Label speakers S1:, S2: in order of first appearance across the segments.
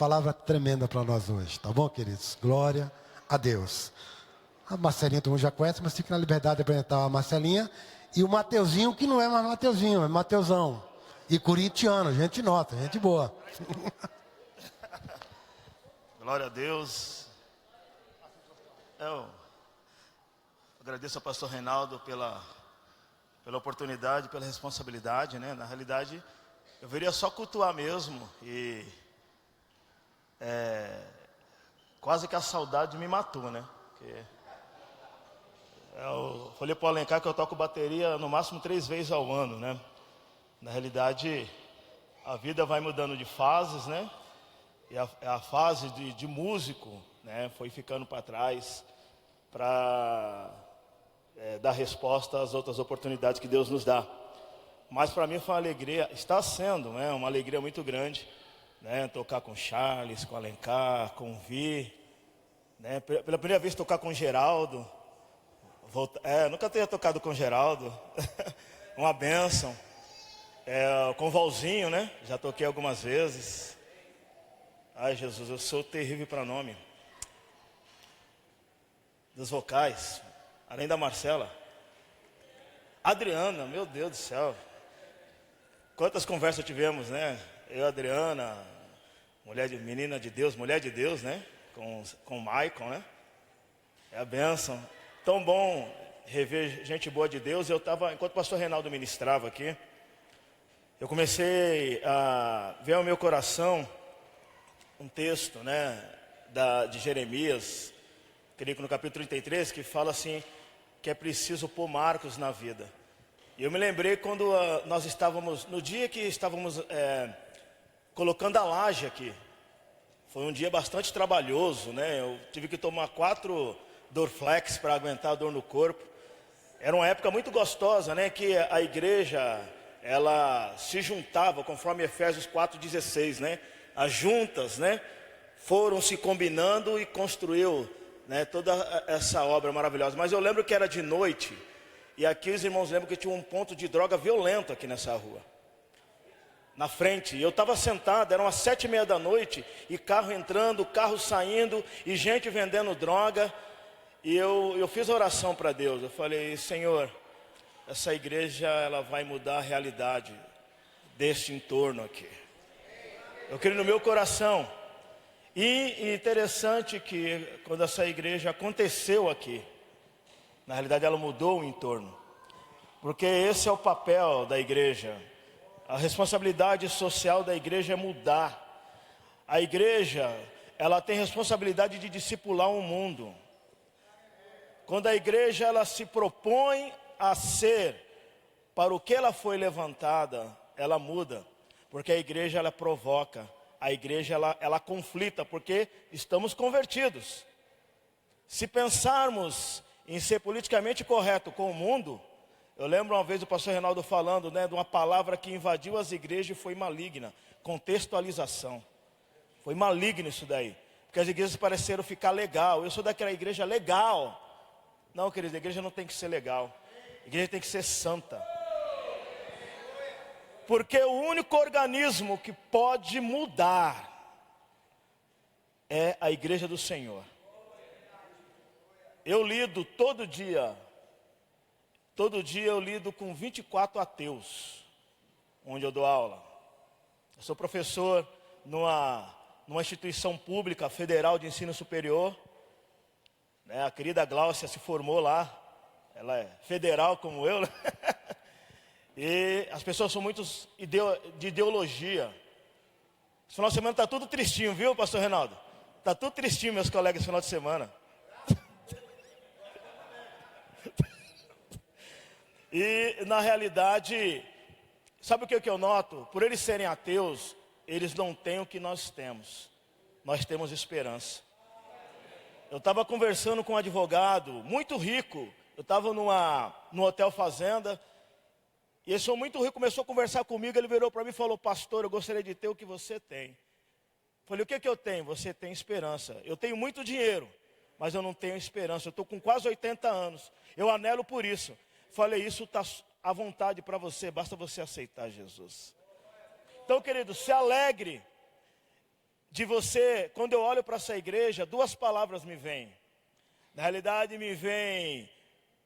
S1: Palavra tremenda para nós hoje, tá bom, queridos? Glória a Deus. A Marcelinha todo mundo já conhece, mas fica na liberdade de apresentar a Marcelinha. E o Mateuzinho, que não é mais Mateuzinho, é Mateuzão. E corintiano, gente nota, gente boa.
S2: Glória a Deus. Eu agradeço ao pastor Reinaldo pela oportunidade, pela responsabilidade, né? Na realidade, eu viria só cultuar mesmo e quase que a saudade me matou, né? Porque eu falei para o Alencar que eu toco bateria no máximo 3 vezes ao ano, né? Na realidade, a vida vai mudando de fases, né? E a fase de músico, né, foi ficando para trás para dar resposta às outras oportunidades que Deus nos dá. Mas para mim foi uma alegria, está sendo, né, uma alegria muito grande, né, tocar com Charles, com Alencar, com Vi, né, pela primeira vez tocar com Geraldo. Nunca tinha tocado com Geraldo, uma bênção. Com o Valzinho, né, já toquei algumas vezes. Ai, Jesus, eu sou terrível para nome. Dos vocais, além da Marcela. Adriana, meu Deus do céu. Quantas conversas tivemos, né? Eu e a Adriana, menina de Deus, mulher de Deus, né? Com o Michael, né? É a bênção. Tão bom rever gente boa de Deus. Enquanto o pastor Reinaldo ministrava aqui, eu comecei a ver ao meu coração um texto, né, de Jeremias, creio que no capítulo 33, que fala assim, que é preciso pôr marcos na vida. E eu me lembrei quando nós estávamos, no dia que estávamos colocando a laje aqui. Foi um dia bastante trabalhoso, né? Eu tive que tomar 4 Dorflex para aguentar a dor no corpo. Era uma época muito gostosa, né? Que a igreja, ela se juntava, conforme Efésios 4,16, né? As juntas, né, foram se combinando e construiu, né, toda essa obra maravilhosa. Mas eu lembro que era de noite, e aqui os irmãos lembram que tinha um ponto de droga violento aqui nessa rua, na frente. E eu estava sentado, eram as 7:30 da noite, e carro entrando, carro saindo, e gente vendendo droga. E eu fiz a oração para Deus, eu falei, Senhor, essa igreja, ela vai mudar a realidade deste entorno aqui. Eu creio no meu coração. E interessante que quando essa igreja aconteceu aqui, na realidade ela mudou o entorno. Porque esse é o papel da igreja. A responsabilidade social da igreja é mudar. A igreja, ela tem responsabilidade de discipular o mundo. Quando a igreja, ela se propõe a ser para o que ela foi levantada, ela muda. Porque a igreja, ela provoca, a igreja, ela conflita, porque estamos convertidos. Se pensarmos em ser politicamente correto com o mundo, eu lembro uma vez o pastor Reinaldo falando, né, de uma palavra que invadiu as igrejas e foi maligna, contextualização. Foi maligno isso daí, porque as igrejas pareceram ficar legal, eu sou daquela igreja legal. Não, querido, a igreja não tem que ser legal, a igreja tem que ser santa. Porque o único organismo que pode mudar é a igreja do Senhor. Eu lido todo dia eu lido com 24 ateus, onde eu dou aula. Eu sou professor numa instituição pública federal de ensino superior, né? A querida Gláucia se formou lá, ela é federal como eu, né? E as pessoas são muito de ideologia. Esse final de semana está tudo tristinho, viu, pastor Reinaldo? Está tudo tristinho, meus colegas, esse final de semana. E, na realidade, sabe o que eu noto? Por eles serem ateus, eles não têm o que nós temos. Nós temos esperança. Eu estava conversando com um advogado muito rico. Eu estava no Hotel Fazenda. E esse homem muito rico começou a conversar comigo, ele virou para mim e falou, pastor, eu gostaria de ter o que você tem. Falei, o que eu tenho? Você tem esperança. Eu tenho muito dinheiro, mas eu não tenho esperança. Eu estou com quase 80 anos. Eu anelo por isso. Falei, isso está à vontade para você, basta você aceitar Jesus. Então, querido, se alegre de você, quando eu olho para essa igreja, duas palavras me vêm. Na realidade me vem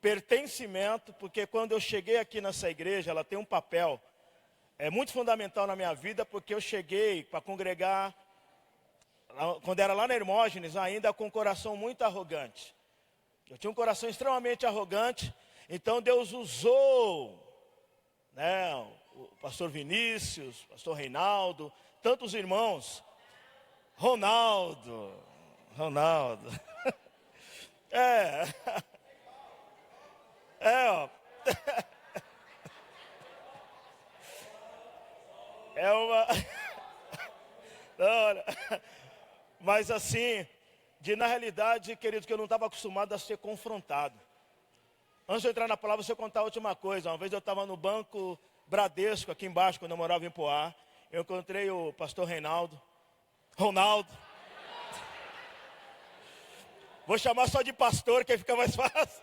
S2: pertencimento, porque quando eu cheguei aqui nessa igreja, ela tem um papel muito fundamental na minha vida, porque eu cheguei para congregar, quando era lá na Hermógenes, ainda com um coração muito arrogante. Eu tinha um coração extremamente arrogante, então Deus usou, né, o pastor Vinícius, o pastor Reinaldo, tantos irmãos, Ronaldo, ó, é uma, não, mas assim, na realidade, querido, que eu não estava acostumado a ser confrontado. Antes de eu entrar na palavra, deixa eu contar a última coisa. Uma vez eu estava no banco Bradesco, aqui embaixo, quando eu morava em Poá. Eu encontrei o pastor Ronaldo. Vou chamar só de pastor, que fica mais fácil.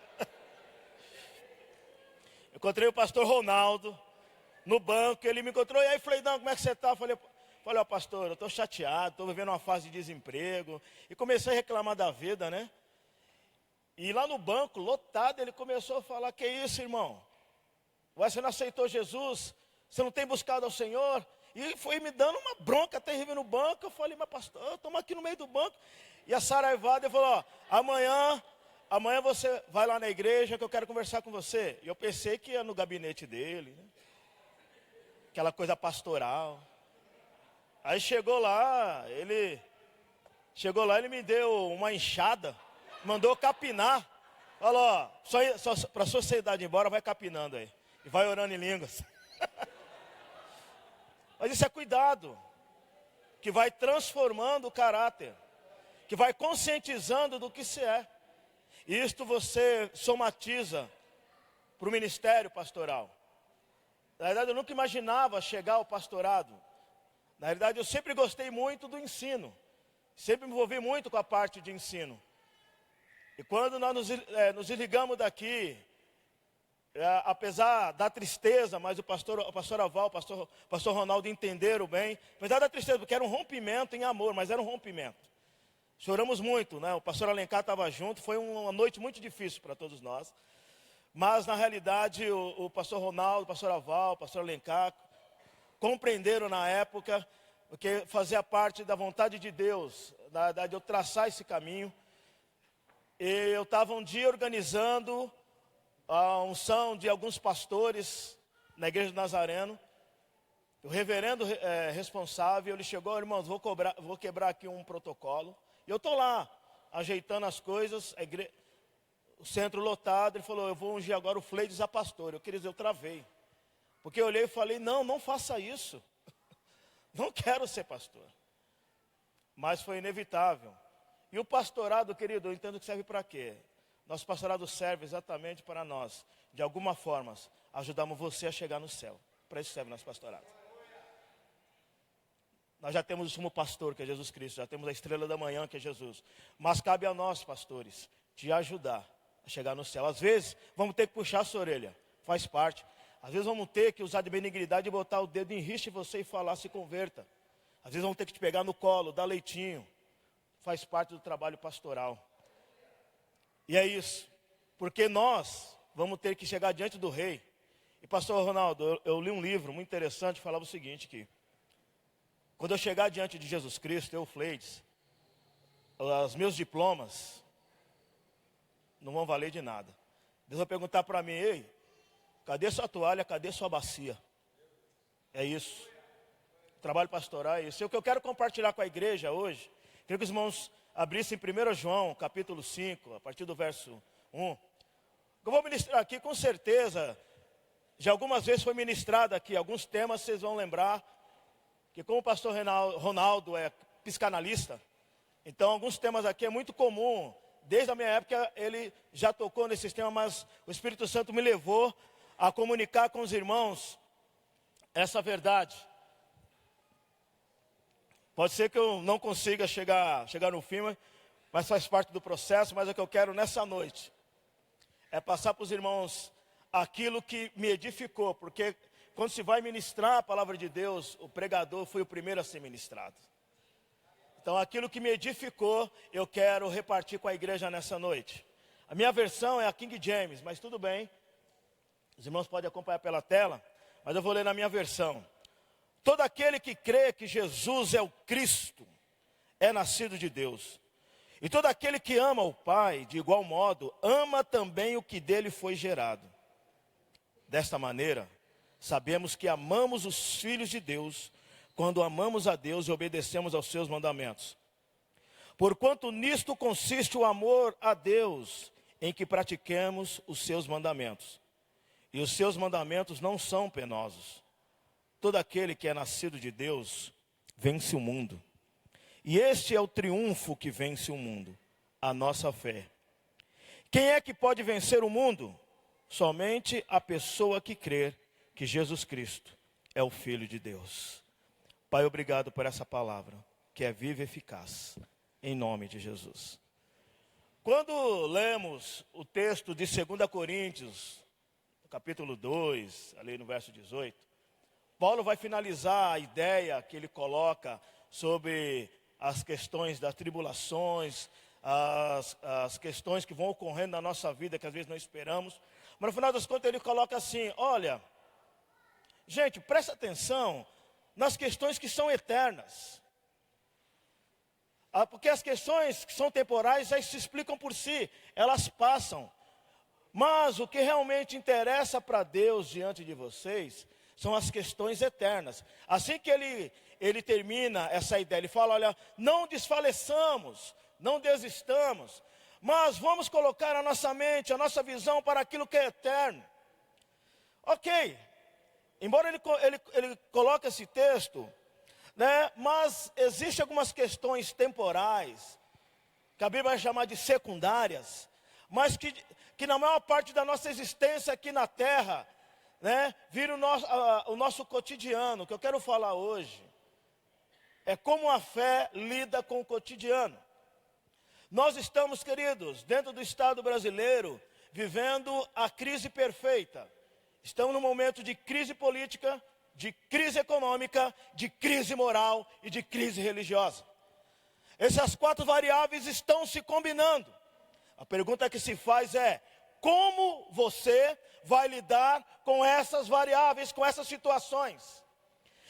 S2: Eu encontrei o pastor Ronaldo no banco, ele me encontrou. E aí, falei, não, como é que você está? Falei, ó, pastor, eu estou chateado, estou vivendo uma fase de desemprego. E comecei a reclamar da vida, né? E lá no banco, lotado, ele começou a falar, que isso, irmão? Você não aceitou Jesus? Você não tem buscado ao Senhor? E foi me dando uma bronca terrível no banco. Eu falei, mas pastor, estamos aqui no meio do banco. E a Saraivada falou, ó, amanhã você vai lá na igreja que eu quero conversar com você. E eu pensei que ia no gabinete dele, né? Aquela coisa pastoral. Aí chegou lá, ele me deu uma enxada, mandou capinar. Falou, ó, só para a sociedade ir embora, vai capinando aí. E vai orando em línguas. Mas isso é cuidado, que vai transformando o caráter, que vai conscientizando do que se é. E isto você somatiza para o ministério pastoral. Na verdade, eu nunca imaginava chegar ao pastorado. Na realidade, eu sempre gostei muito do ensino. Sempre me envolvi muito com a parte de ensino. E quando nós nos desligamos daqui, apesar da tristeza, mas o pastor Aval, o pastor Ronaldo entenderam bem. Apesar da tristeza, porque era um rompimento em amor, mas era um rompimento. Choramos muito, né? O pastor Alencar estava junto, foi uma noite muito difícil para todos nós. Mas, na realidade, o pastor Ronaldo, o pastor Aval, o pastor Alencar, compreenderam na época, porque fazia parte da vontade de Deus, na verdade, eu traçar esse caminho. E eu estava um dia organizando a unção de alguns pastores na igreja do Nazareno. O reverendo responsável, ele chegou, irmãos, vou quebrar aqui um protocolo. E eu estou lá, ajeitando as coisas, o centro lotado. Ele falou, eu vou ungir agora o Fleides a pastor. Eu travei. Porque eu olhei e falei, não faça isso. Não quero ser pastor. Mas foi inevitável. E o pastorado, querido, eu entendo que serve para quê? Nosso pastorado serve exatamente para nós, de alguma forma, ajudarmos você a chegar no céu. Para isso serve nosso pastorado. Nós já temos o sumo pastor, que é Jesus Cristo, já temos a estrela da manhã, que é Jesus. Mas cabe a nós, pastores, te ajudar a chegar no céu. Às vezes, vamos ter que puxar a sua orelha, faz parte. Às vezes vamos ter que usar de benignidade e botar o dedo em riste em você e falar, se converta. Às vezes vamos ter que te pegar no colo, dar leitinho. Faz parte do trabalho pastoral. E é isso. Porque nós vamos ter que chegar diante do rei. E pastor Ronaldo, eu li um livro muito interessante que falava o seguinte aqui. Quando eu chegar diante de Jesus Cristo, eu, Fleides, os meus diplomas não vão valer de nada. Deus vai perguntar para mim, ei, cadê sua toalha, cadê sua bacia? É isso. O trabalho pastoral é isso. E o que eu quero compartilhar com a igreja hoje, queria que os irmãos abrissem 1 João, capítulo 5, a partir do verso 1. Eu vou ministrar aqui, com certeza, já algumas vezes foi ministrado aqui, alguns temas vocês vão lembrar, que como o pastor Ronaldo é psicanalista, então alguns temas aqui é muito comum. Desde a minha época ele já tocou nesses temas, mas o Espírito Santo me levou a comunicar com os irmãos essa verdade. Pode ser que eu não consiga chegar no fim, mas faz parte do processo. Mas o que eu quero nessa noite é passar para os irmãos aquilo que me edificou. Porque quando se vai ministrar a palavra de Deus, o pregador foi o primeiro a ser ministrado. Então, aquilo que me edificou, eu quero repartir com a igreja nessa noite. A minha versão é a King James, mas tudo bem. Os irmãos podem acompanhar pela tela, mas eu vou ler na minha versão. Todo aquele que crê que Jesus é o Cristo, é nascido de Deus. E todo aquele que ama o Pai, de igual modo, ama também o que dele foi gerado. Desta maneira, sabemos que amamos os filhos de Deus, quando amamos a Deus e obedecemos aos seus mandamentos. Porquanto nisto consiste o amor a Deus, em que pratiquemos os seus mandamentos. E os seus mandamentos não são penosos. Todo aquele que é nascido de Deus, vence o mundo. E este é o triunfo que vence o mundo, a nossa fé. Quem é que pode vencer o mundo? Somente a pessoa que crer que Jesus Cristo é o Filho de Deus. Pai, obrigado por essa palavra, que é viva e eficaz, em nome de Jesus. Quando lemos o texto de 2 Coríntios, capítulo 2, ali no verso 18, Paulo vai finalizar a ideia que ele coloca sobre as questões das tribulações, as questões que vão ocorrendo na nossa vida, que às vezes não esperamos. Mas no final das contas ele coloca assim, olha, gente, presta atenção nas questões que são eternas. Porque as questões que são temporais já se explicam por si, elas passam. Mas o que realmente interessa para Deus diante de vocês são as questões eternas. Assim que ele termina essa ideia, ele fala, olha, não desfaleçamos, não desistamos, mas vamos colocar a nossa mente, a nossa visão para aquilo que é eterno. Ok, embora ele coloque esse texto, né, mas existem algumas questões temporais, que a Bíblia vai chamar de secundárias, mas que na maior parte da nossa existência aqui na terra, né, vira o nosso cotidiano. O que eu quero falar hoje é como a fé lida com o cotidiano. Nós estamos, queridos, dentro do Estado brasileiro, vivendo a crise perfeita. Estamos num momento de crise política, de crise econômica, de crise moral e de crise religiosa. Essas 4 variáveis estão se combinando. A pergunta que se faz é, como você vai lidar com essas variáveis, com essas situações?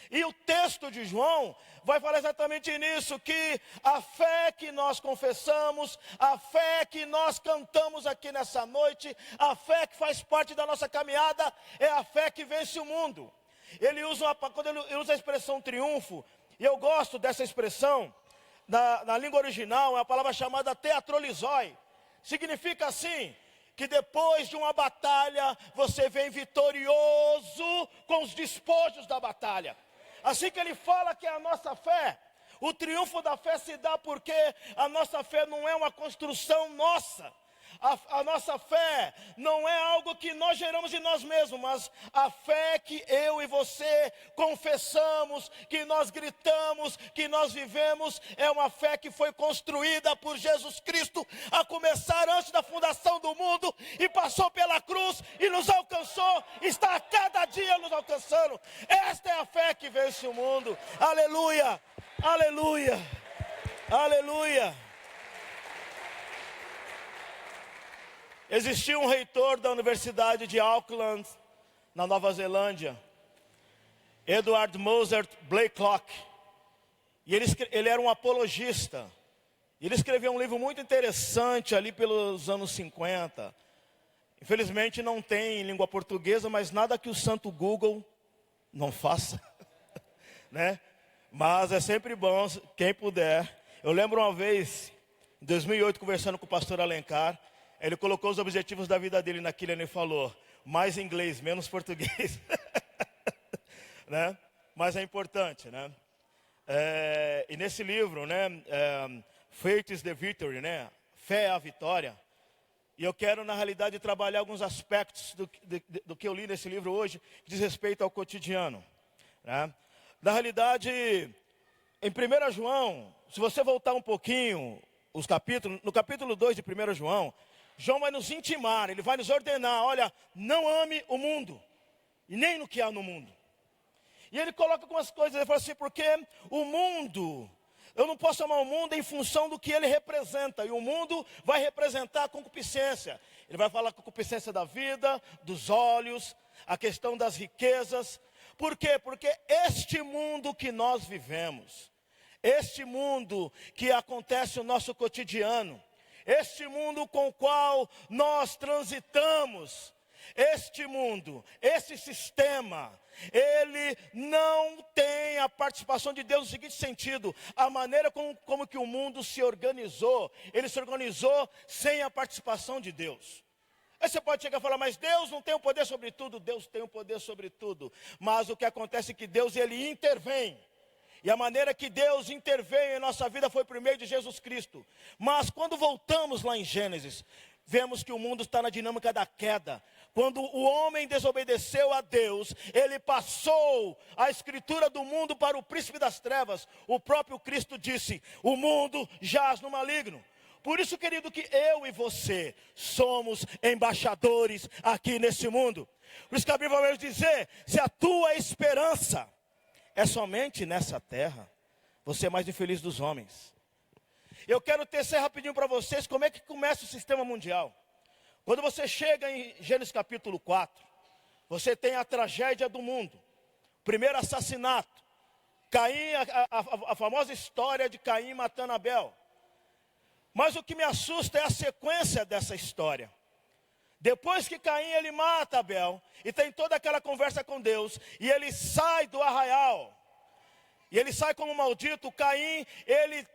S2: E o texto de João vai falar exatamente nisso, que a fé que nós confessamos, a fé que nós cantamos aqui nessa noite, a fé que faz parte da nossa caminhada, é a fé que vence o mundo. Quando ele usa a expressão triunfo, e eu gosto dessa expressão, na língua original, é a palavra chamada teatrolizoi. Significa assim, que depois de uma batalha, você vem vitorioso com os despojos da batalha. Assim que ele fala que é a nossa fé, o triunfo da fé se dá porque a nossa fé não é uma construção nossa. A nossa fé não é algo que nós geramos em nós mesmos, mas a fé que eu e você confessamos, que nós gritamos, que nós vivemos, é uma fé que foi construída por Jesus Cristo, a começar antes da fundação do mundo, e passou pela cruz e nos alcançou, está a cada dia nos alcançando. Esta é a fé que vence o mundo. Aleluia, aleluia, aleluia. Existia um reitor da Universidade de Auckland, na Nova Zelândia, Edward Mozart Blacklock. E ele era um apologista. Ele escreveu um livro muito interessante ali pelos anos 50. Infelizmente não tem em língua portuguesa, mas nada que o santo Google não faça. Né? Mas é sempre bom, quem puder. Eu lembro uma vez, em 2008, conversando com o pastor Alencar, ele colocou os objetivos da vida dele naquilo e ele falou, mais inglês, menos português. Né? Mas é importante, né? E nesse livro, né, Faith is the Victory, né? Fé é a vitória. E eu quero, na realidade, trabalhar alguns aspectos do que eu li nesse livro hoje, que diz respeito ao cotidiano. Né? Na realidade, em 1 João, se você voltar um pouquinho, no capítulo 2 de 1 João, João vai nos intimar, ele vai nos ordenar, olha, não ame o mundo, e nem no que há no mundo. E ele coloca algumas coisas, ele fala assim, porque o mundo Eu não posso amar o mundo em função do que ele representa. E o mundo vai representar a concupiscência. Ele vai falar a concupiscência da vida, dos olhos, a questão das riquezas. Por quê? Porque este mundo que nós vivemos, este mundo que acontece no nosso cotidiano, este mundo com o qual nós transitamos, este mundo, esse sistema, ele não tem a participação de Deus no seguinte sentido: a maneira como que o mundo se organizou, ele se organizou sem a participação de Deus. Aí você pode chegar e falar, mas Deus não tem o poder sobre tudo. Deus tem o poder sobre tudo, mas o que acontece é que Deus, ele intervém. E a maneira que Deus interveio em nossa vida foi por meio de Jesus Cristo. Mas quando voltamos lá em Gênesis, vemos que o mundo está na dinâmica da queda. Quando o homem desobedeceu a Deus, ele passou a escritura do mundo para o príncipe das trevas. O próprio Cristo disse, o mundo jaz no maligno. Por isso, querido, que eu e você somos embaixadores aqui nesse mundo. Por isso que a Bíblia vai dizer, se a tua esperança é somente nessa terra, você é mais infeliz dos homens. Eu quero tecer rapidinho para vocês como é que começa o sistema mundial. Quando você chega em Gênesis capítulo 4, você tem a tragédia do mundo. Primeiro assassinato. Caim, a famosa história de Caim matando Abel. Mas o que me assusta é a sequência dessa história. Depois que Caim ele mata Abel, e tem toda aquela conversa com Deus, e ele sai do arraial, e ele sai como maldito. Caim, ele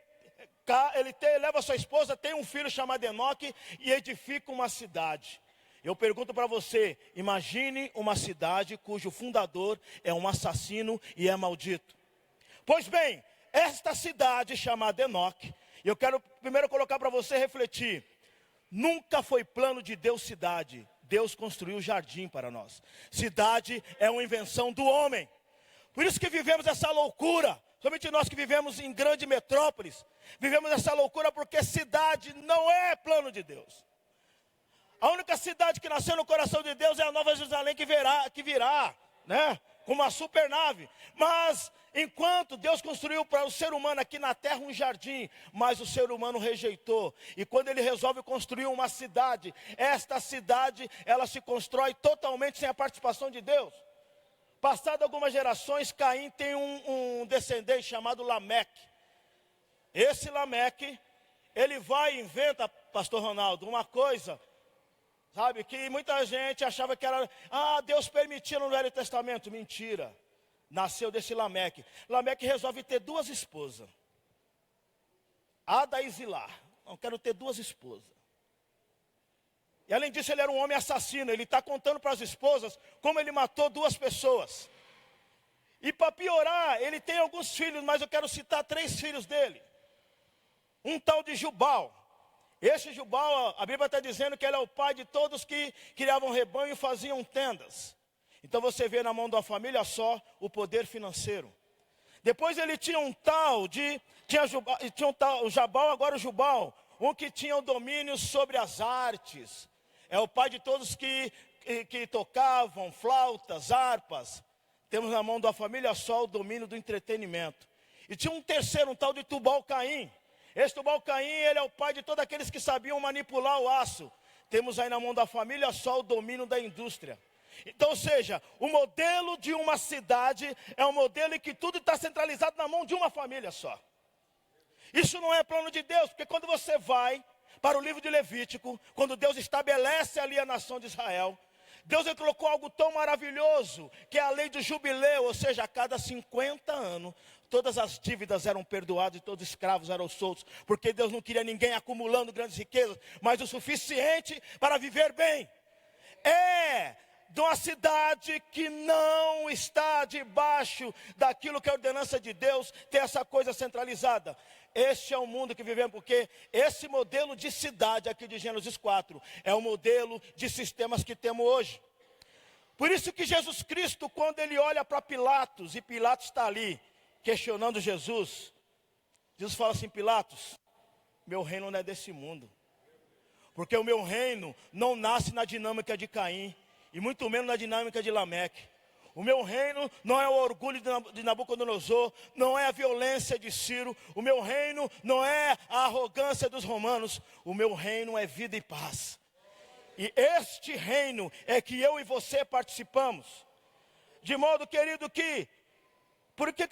S2: leva sua esposa, tem um filho chamado Enoque, e edifica uma cidade. Eu pergunto para você, imagine uma cidade cujo fundador é um assassino e é maldito. Pois bem, esta cidade chamada Enoque, eu quero primeiro colocar para você refletir, nunca foi plano de Deus cidade. Deus construiu jardim para nós. Cidade é uma invenção do homem. Por isso que vivemos essa loucura. Somente nós que vivemos em grandes metrópoles, vivemos essa loucura porque cidade não é plano de Deus. A única cidade que nasceu no coração de Deus é a Nova Jerusalém que virá, né? Como uma supernave. Mas enquanto Deus construiu para o ser humano aqui na terra um jardim, mas o ser humano rejeitou. E quando ele resolve construir uma cidade, esta cidade, ela se constrói totalmente sem a participação de Deus. Passado algumas gerações, Caim tem um descendente chamado Lameque. Esse Lameque, ele vai e inventa, pastor Ronaldo, uma coisa, sabe, que muita gente achava que era, Deus permitia no Velho Testamento. Mentira. Nasceu desse Lameque. Lameque resolve ter duas esposas. Ada e Zilá. Não, quero ter duas esposas. E além disso, ele era um homem assassino. Ele está contando para as esposas como ele matou duas pessoas. E para piorar, ele tem alguns filhos, mas eu quero citar 3 filhos dele. Um tal de Jubal. Esse Jubal, a Bíblia está dizendo que ele é o pai de todos que criavam rebanho e faziam tendas. Então você vê na mão de uma família só o poder financeiro. Depois ele tinha um tal o Jabal, agora o Jubal, um que tinha o domínio sobre as artes. É o pai de todos que tocavam flautas, harpas. Temos na mão da família só o domínio do entretenimento. E tinha um terceiro, um tal de Tubal-Caim. Esse Tubal-Caim, ele é o pai de todos aqueles que sabiam manipular o aço. Temos aí na mão da família só o domínio da indústria. Então, ou seja, o modelo de uma cidade é um modelo em que tudo está centralizado na mão de uma família só. Isso não é plano de Deus, porque quando você vai para o livro de Levítico, quando Deus estabelece ali a nação de Israel, Deus colocou algo tão maravilhoso, que é a lei do jubileu, ou seja, a cada 50 anos, todas as dívidas eram perdoadas e todos os escravos eram soltos, porque Deus não queria ninguém acumulando grandes riquezas, mas o suficiente para viver bem. De uma cidade que não está debaixo daquilo que é a ordenança de Deus, ter essa coisa centralizada. Este é o mundo que vivemos, porque esse modelo de cidade aqui de Gênesis 4 é o modelo de sistemas que temos hoje. Por isso que Jesus Cristo, quando ele olha para Pilatos, e Pilatos está ali questionando Jesus, Jesus fala assim: Pilatos, meu reino não é desse mundo, porque o meu reino não nasce na dinâmica de Caim, e muito menos na dinâmica de Lameque. O meu reino não é o orgulho de Nabucodonosor, não é a violência de Ciro, o meu reino não é a arrogância dos romanos, o meu reino é vida e paz. E este reino é que eu e você participamos. De modo, querido, que por que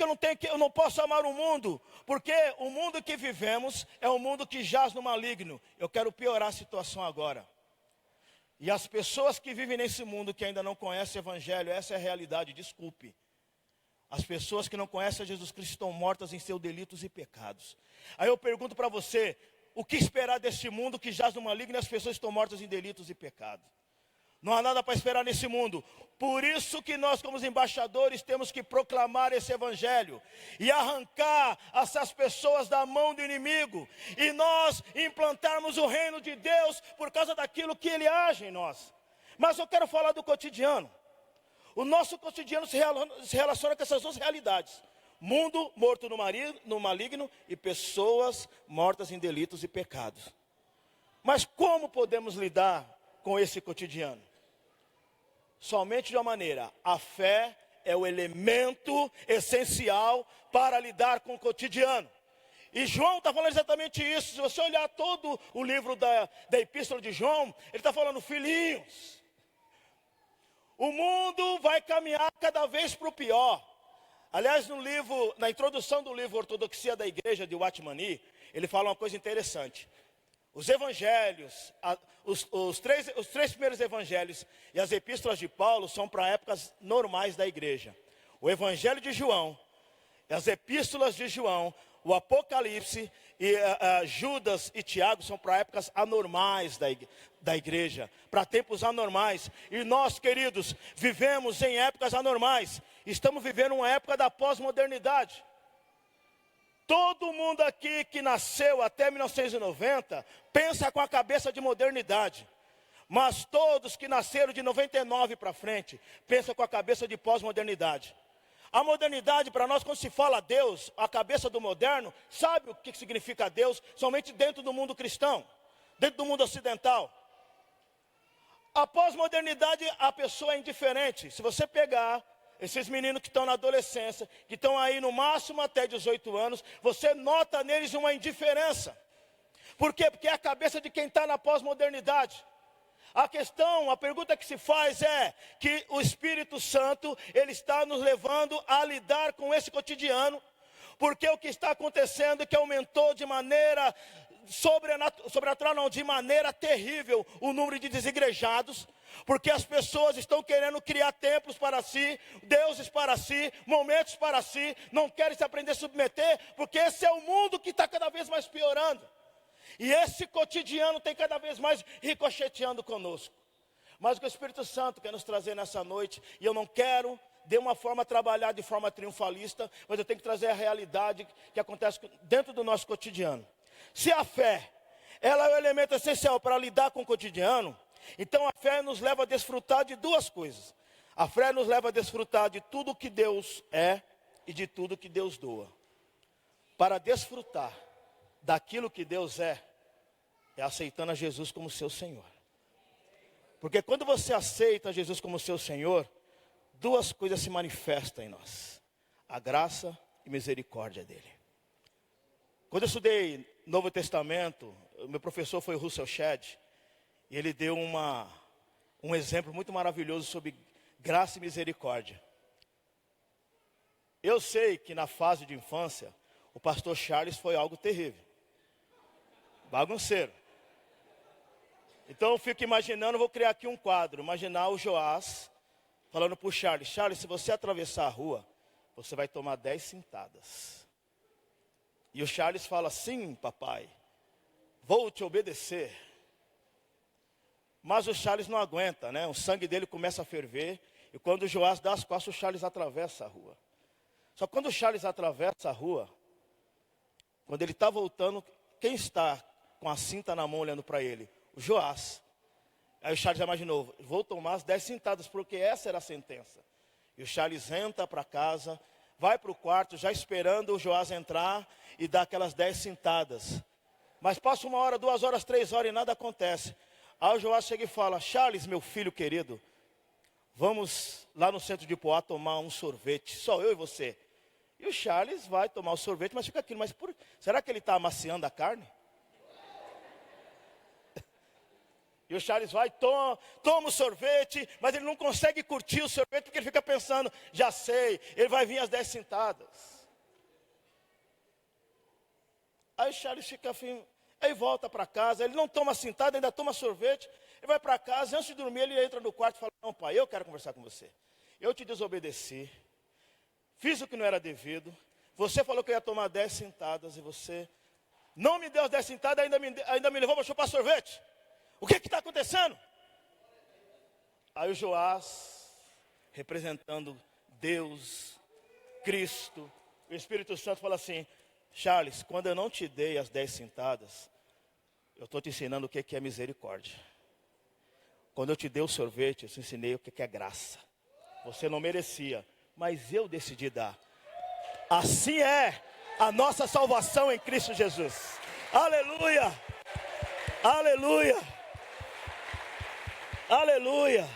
S2: eu não posso amar o mundo? Porque o mundo que vivemos é um mundo que jaz no maligno. Eu quero piorar a situação agora. E as pessoas que vivem nesse mundo que ainda não conhecem o Evangelho, essa é a realidade, desculpe. As pessoas que não conhecem Jesus Cristo estão mortas em seus delitos e pecados. Aí eu pergunto para você, o que esperar deste mundo que jaz no maligno e as pessoas estão mortas em delitos e pecados? Não há nada para esperar nesse mundo. Por isso que nós, como embaixadores, temos que proclamar esse evangelho e arrancar essas pessoas da mão do inimigo e nós implantarmos o reino de Deus por causa daquilo que ele age em nós. Mas eu quero falar do cotidiano. O nosso cotidiano se relaciona com essas duas realidades: mundo morto no maligno e pessoas mortas em delitos e pecados. Mas como podemos lidar com esse cotidiano? Somente de uma maneira: a fé é o elemento essencial para lidar com o cotidiano. E João está falando exatamente isso. Se você olhar todo o livro da Epístola de João, ele está falando: filhinhos, o mundo vai caminhar cada vez para o pior. Aliás, na introdução do livro Ortodoxia da Igreja, de Watmani, ele fala uma coisa interessante. Os evangelhos, os três primeiros evangelhos e as epístolas de Paulo são para épocas normais da igreja. O evangelho de João, as epístolas de João, o Apocalipse e Judas e Tiago são para épocas anormais da igreja, para tempos anormais. E nós, queridos, vivemos em épocas anormais. Estamos vivendo uma época da pós-modernidade. Todo mundo aqui que nasceu até 1990 pensa com a cabeça de modernidade. Mas todos que nasceram de 99 para frente pensam com a cabeça de pós-modernidade. A modernidade, para nós, quando se fala Deus, a cabeça do moderno, sabe o que significa Deus somente dentro do mundo cristão, dentro do mundo ocidental. A pós-modernidade, a pessoa é indiferente. Se você pegar esses meninos que estão na adolescência, que estão aí no máximo até 18 anos, você nota neles uma indiferença. Por quê? Porque é a cabeça de quem está na pós-modernidade. A pergunta que se faz é que o Espírito Santo, ele está nos levando a lidar com esse cotidiano, porque o que está acontecendo é que aumentou de maneira sobrenatural, não, de maneira terrível o número de desigrejados, porque as pessoas estão querendo criar templos para si, deuses para si, momentos para si, não querem se aprender a submeter, porque esse é o mundo que está cada vez mais piorando. E esse cotidiano tem cada vez mais ricocheteando conosco. Mas o que o Espírito Santo quer nos trazer nessa noite, e eu não quero de uma forma trabalhar de forma triunfalista, mas eu tenho que trazer a realidade que acontece dentro do nosso cotidiano. Se a fé, ela é o elemento essencial para lidar com o cotidiano, então a fé nos leva a desfrutar de duas coisas. A fé nos leva a desfrutar de tudo que Deus é e de tudo que Deus doa. Para desfrutar daquilo que Deus é aceitando a Jesus como seu Senhor. Porque quando você aceita Jesus como seu Senhor, duas coisas se manifestam em nós: a graça e misericórdia dele. Quando eu estudei Novo Testamento, o meu professor foi o Russell Shedd, e ele deu um exemplo muito maravilhoso sobre graça e misericórdia. Eu sei que na fase de infância, o pastor Charles foi algo terrível, bagunceiro. Então eu fico imaginando, vou criar aqui um quadro, imaginar o Joás falando para o Charles: Charles, se você atravessar a rua, você vai tomar 10 cintadas. E o Charles fala: sim, papai, vou te obedecer. Mas o Charles não aguenta, né? O sangue dele começa a ferver, e quando o Joás dá as costas, o Charles atravessa a rua. Só que quando o Charles atravessa a rua, quando ele está voltando, quem está com a cinta na mão olhando para ele? O Joás. Aí o Charles imaginou: vou tomar as 10 cintadas, porque essa era a sentença. E o Charles entra para casa, vai para o quarto, já esperando o Joás entrar e dar aquelas 10 cintadas. Mas passa 1 hora, 2 horas, 3 horas e nada acontece. Aí o Joás chega e fala: Charles, meu filho querido, vamos lá no centro de Poá tomar um sorvete, só eu e você. E o Charles vai tomar o sorvete, mas fica aquilo, será que ele está amaciando a carne? E o Charles vai, toma o sorvete, mas ele não consegue curtir o sorvete, porque ele fica pensando, já sei, ele vai vir às 10 sentadas. Aí o Charles fica assim, aí volta para casa, ele não toma sentada, ainda toma sorvete, ele vai para casa, antes de dormir ele entra no quarto e fala, não pai, eu quero conversar com você. Eu te desobedeci, fiz o que não era devido, você falou que eu ia tomar 10 sentadas e você não me deu as 10 sentadas, ainda me levou para chupar sorvete. O que está acontecendo? Aí o Joás, representando Deus, Cristo, o Espírito Santo fala assim, Charles, quando eu não te dei as 10 sentadas, eu estou te ensinando o que é misericórdia. Quando eu te dei o sorvete, eu te ensinei o que é graça. Você não merecia, mas eu decidi dar. Assim é a nossa salvação em Cristo Jesus. Aleluia! Aleluia! Aleluia!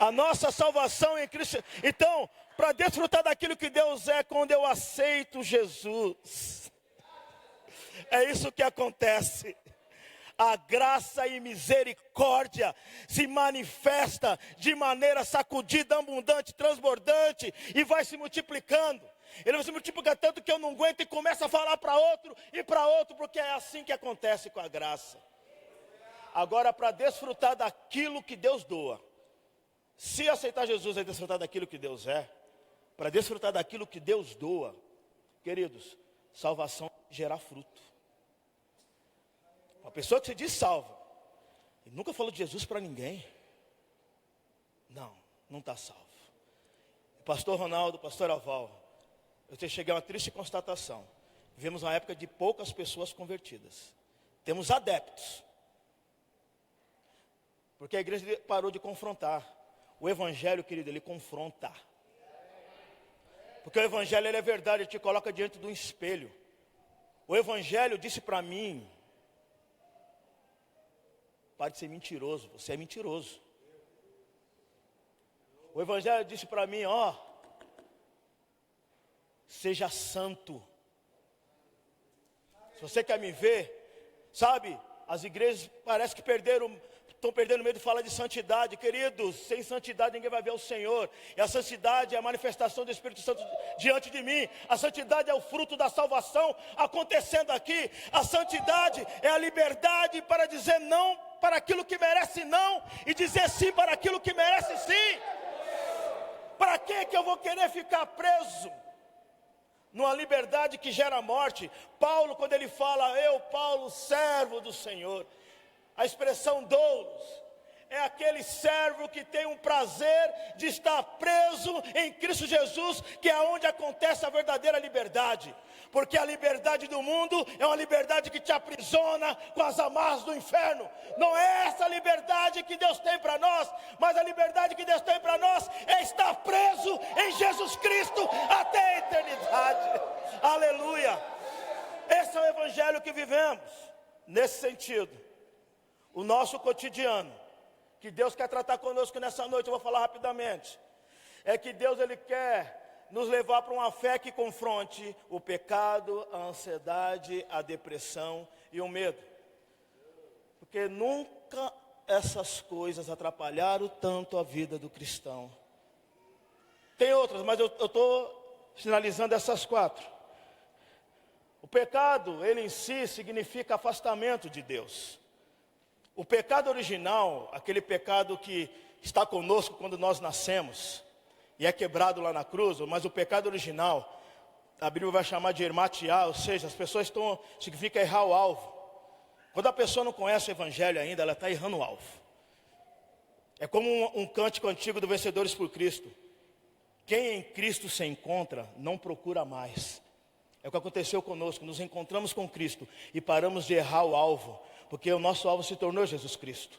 S2: A nossa salvação em Cristo. Então, para desfrutar daquilo que Deus é, quando eu aceito Jesus, é isso que acontece. A graça e misericórdia se manifesta de maneira sacudida, abundante, transbordante, e vai se multiplicando. Ele vai se multiplicar tanto que eu não aguento e começo a falar para outro e para outro, porque é assim que acontece com a graça. Agora, para desfrutar daquilo que Deus doa, se aceitar Jesus é desfrutar daquilo que Deus é, para desfrutar daquilo que Deus doa, queridos, salvação gera fruto. Uma pessoa que se diz salva, e nunca falou de Jesus para ninguém, não está salvo. Pastor Ronaldo, pastor Aval, eu cheguei a uma triste constatação. Vivemos uma época de poucas pessoas convertidas. Temos adeptos. Porque a igreja parou de confrontar. O evangelho, querido, ele confronta. Porque o evangelho, ele é verdade, ele te coloca diante de um espelho. O evangelho disse para mim, pare de ser mentiroso, você é mentiroso. O evangelho disse para mim, seja santo. Se você quer me ver, sabe, as igrejas parece que estão perdendo medo de falar de santidade. Queridos, sem santidade ninguém vai ver o Senhor. E a santidade é a manifestação do Espírito Santo diante de mim. A santidade é o fruto da salvação acontecendo aqui. A santidade é a liberdade para dizer não para aquilo que merece não, e dizer sim para aquilo que merece sim. Para que eu vou querer ficar preso numa liberdade que gera morte? Paulo, quando ele fala, eu, Paulo, servo do Senhor, a expressão doulos é aquele servo que tem um prazer de estar preso em Cristo Jesus, que é onde acontece a verdadeira liberdade. Porque a liberdade do mundo é uma liberdade que te aprisiona com as amarras do inferno. Não é essa a liberdade que Deus tem para nós, mas a liberdade que Deus tem para nós é estar preso em Jesus Cristo até a eternidade. Aleluia! Esse é o evangelho que vivemos. Nesse sentido, o nosso cotidiano, que Deus quer tratar conosco nessa noite, eu vou falar rapidamente, é que Deus, ele quer nos levar para uma fé que confronte o pecado, a ansiedade, a depressão e o medo. Porque nunca essas coisas atrapalharam tanto a vida do cristão. Tem outras, mas eu estou sinalizando essas 4. O pecado, ele em si, significa afastamento de Deus. O pecado original, aquele pecado que está conosco quando nós nascemos, e é quebrado lá na cruz, mas o pecado original, a Bíblia vai chamar de ermatiar, ou seja, as pessoas significa errar o alvo. Quando a pessoa não conhece o evangelho ainda, ela está errando o alvo. É como um cântico antigo do Vencedores por Cristo. Quem em Cristo se encontra, não procura mais. É o que aconteceu conosco, nos encontramos com Cristo e paramos de errar o alvo, porque o nosso alvo se tornou Jesus Cristo.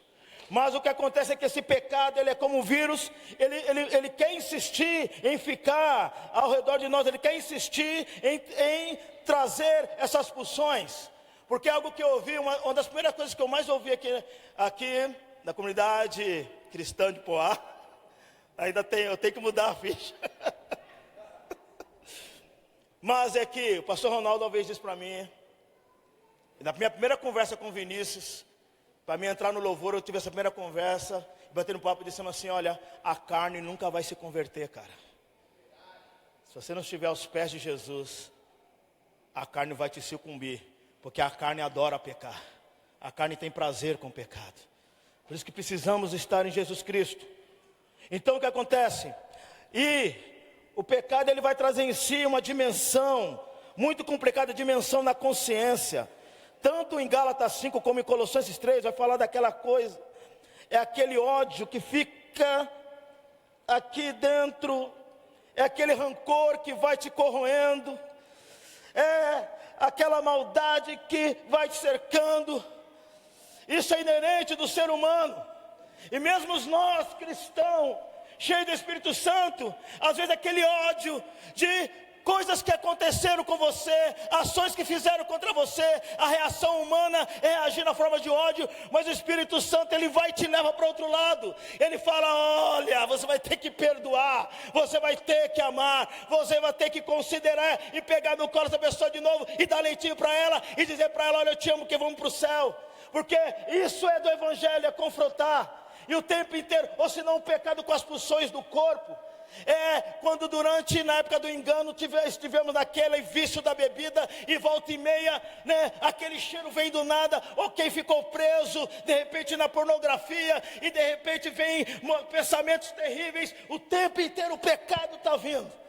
S2: Mas o que acontece é que esse pecado, ele é como um vírus, ele quer insistir em ficar ao redor de nós, ele quer insistir em trazer essas pulsões. Porque é algo que eu ouvi, uma das primeiras coisas que eu mais ouvi aqui na comunidade cristã de Poá, eu tenho que mudar a ficha. Mas é que o pastor Ronaldo uma vez disse para mim, na minha primeira conversa com o Vinícius, para mim entrar no louvor, eu tive essa primeira conversa, batendo um papo e disse assim, olha, a carne nunca vai se converter, cara. Se você não estiver aos pés de Jesus, a carne vai te sucumbir, porque a carne adora pecar. A carne tem prazer com o pecado. Por isso que precisamos estar em Jesus Cristo. Então o que acontece? E o pecado ele vai trazer em si uma dimensão muito complicada, dimensão na consciência. Tanto em Gálatas 5 como em Colossenses 3 vai falar daquela coisa. É aquele ódio que fica aqui dentro. É aquele rancor que vai te corroendo. É aquela maldade que vai te cercando. Isso é inerente do ser humano. E mesmo nós cristãos, cheios do Espírito Santo, às vezes aquele ódio de coisas que aconteceram com você, ações que fizeram contra você, a reação humana é reagir na forma de ódio, mas o Espírito Santo ele vai e te leva para outro lado. Ele fala, olha, você vai ter que perdoar, você vai ter que amar, você vai ter que considerar e pegar no colo essa pessoa de novo e dar leitinho para ela e dizer para ela, olha, eu te amo, que vamos para o céu. Porque isso é do Evangelho, é confrontar. E o tempo inteiro, ou senão o pecado com as pulsões do corpo. É quando na época do engano, estivemos naquele vício da bebida, e volta e meia, né, aquele cheiro vem do nada, ou quem ficou preso, de repente na pornografia, e de repente vem pensamentos terríveis, o tempo inteiro o pecado está vindo.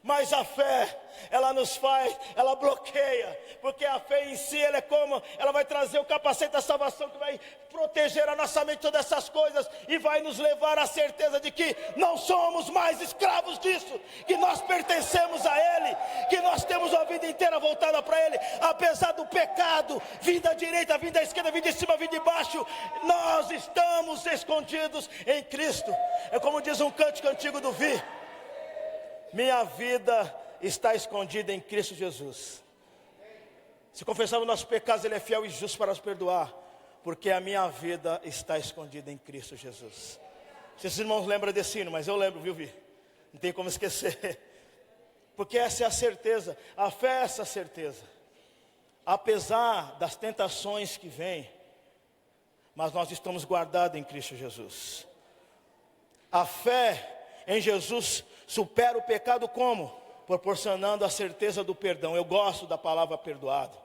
S2: Mas a fé, ela nos faz, ela bloqueia, porque a fé em si, ela vai trazer o capacete da salvação, que vai proteger a nossa mente de todas essas coisas, e vai nos levar à certeza de que não somos mais escravos disso, que nós pertencemos a Ele, que nós temos a vida inteira voltada para Ele, apesar do pecado, vir da direita, vir da esquerda, vir de cima, vir de baixo, nós estamos escondidos em Cristo. É como diz um cântico antigo do Vi, minha vida está escondida em Cristo Jesus. Se confessarmos nossos pecados, Ele é fiel e justo para nos perdoar, porque a minha vida está escondida em Cristo Jesus. Se esses irmãos lembram desse hino, mas eu lembro, viu, Vi? Não tem como esquecer. Porque essa é a certeza, a fé é essa certeza. Apesar das tentações que vêm, mas nós estamos guardados em Cristo Jesus. A fé em Jesus supera o pecado como? Proporcionando a certeza do perdão. Eu gosto da palavra perdoado,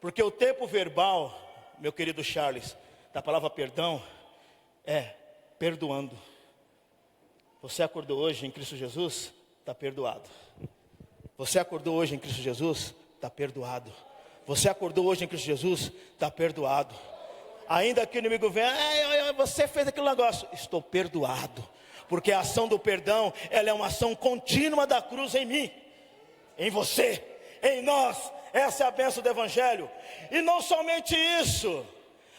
S2: porque o tempo verbal, meu querido Charles, da palavra perdão, é perdoando. Você acordou hoje em Cristo Jesus? Está perdoado. Você acordou hoje em Cristo Jesus? Está perdoado. Você acordou hoje em Cristo Jesus? Está perdoado. Ainda que o inimigo venha, você fez aquele negócio, estou perdoado. Porque a ação do perdão, ela é uma ação contínua da cruz em mim, em você, em nós. Essa é a bênção do Evangelho. E não somente isso,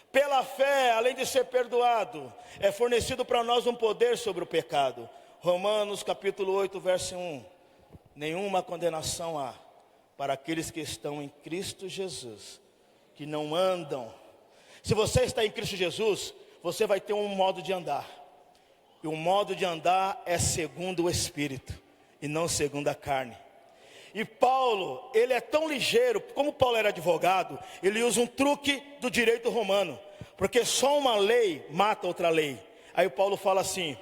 S2: pela fé, além de ser perdoado, é fornecido para nós um poder sobre o pecado. Romanos capítulo 8, verso 1. Nenhuma condenação há para aqueles que estão em Cristo Jesus, que não andam. Se você está em Cristo Jesus, você vai ter um modo de andar. E o modo de andar é segundo o Espírito, e não segundo a carne. E Paulo, ele é tão ligeiro, como Paulo era advogado, ele usa um truque do direito romano, porque só uma lei mata outra lei. Aí o Paulo fala assim,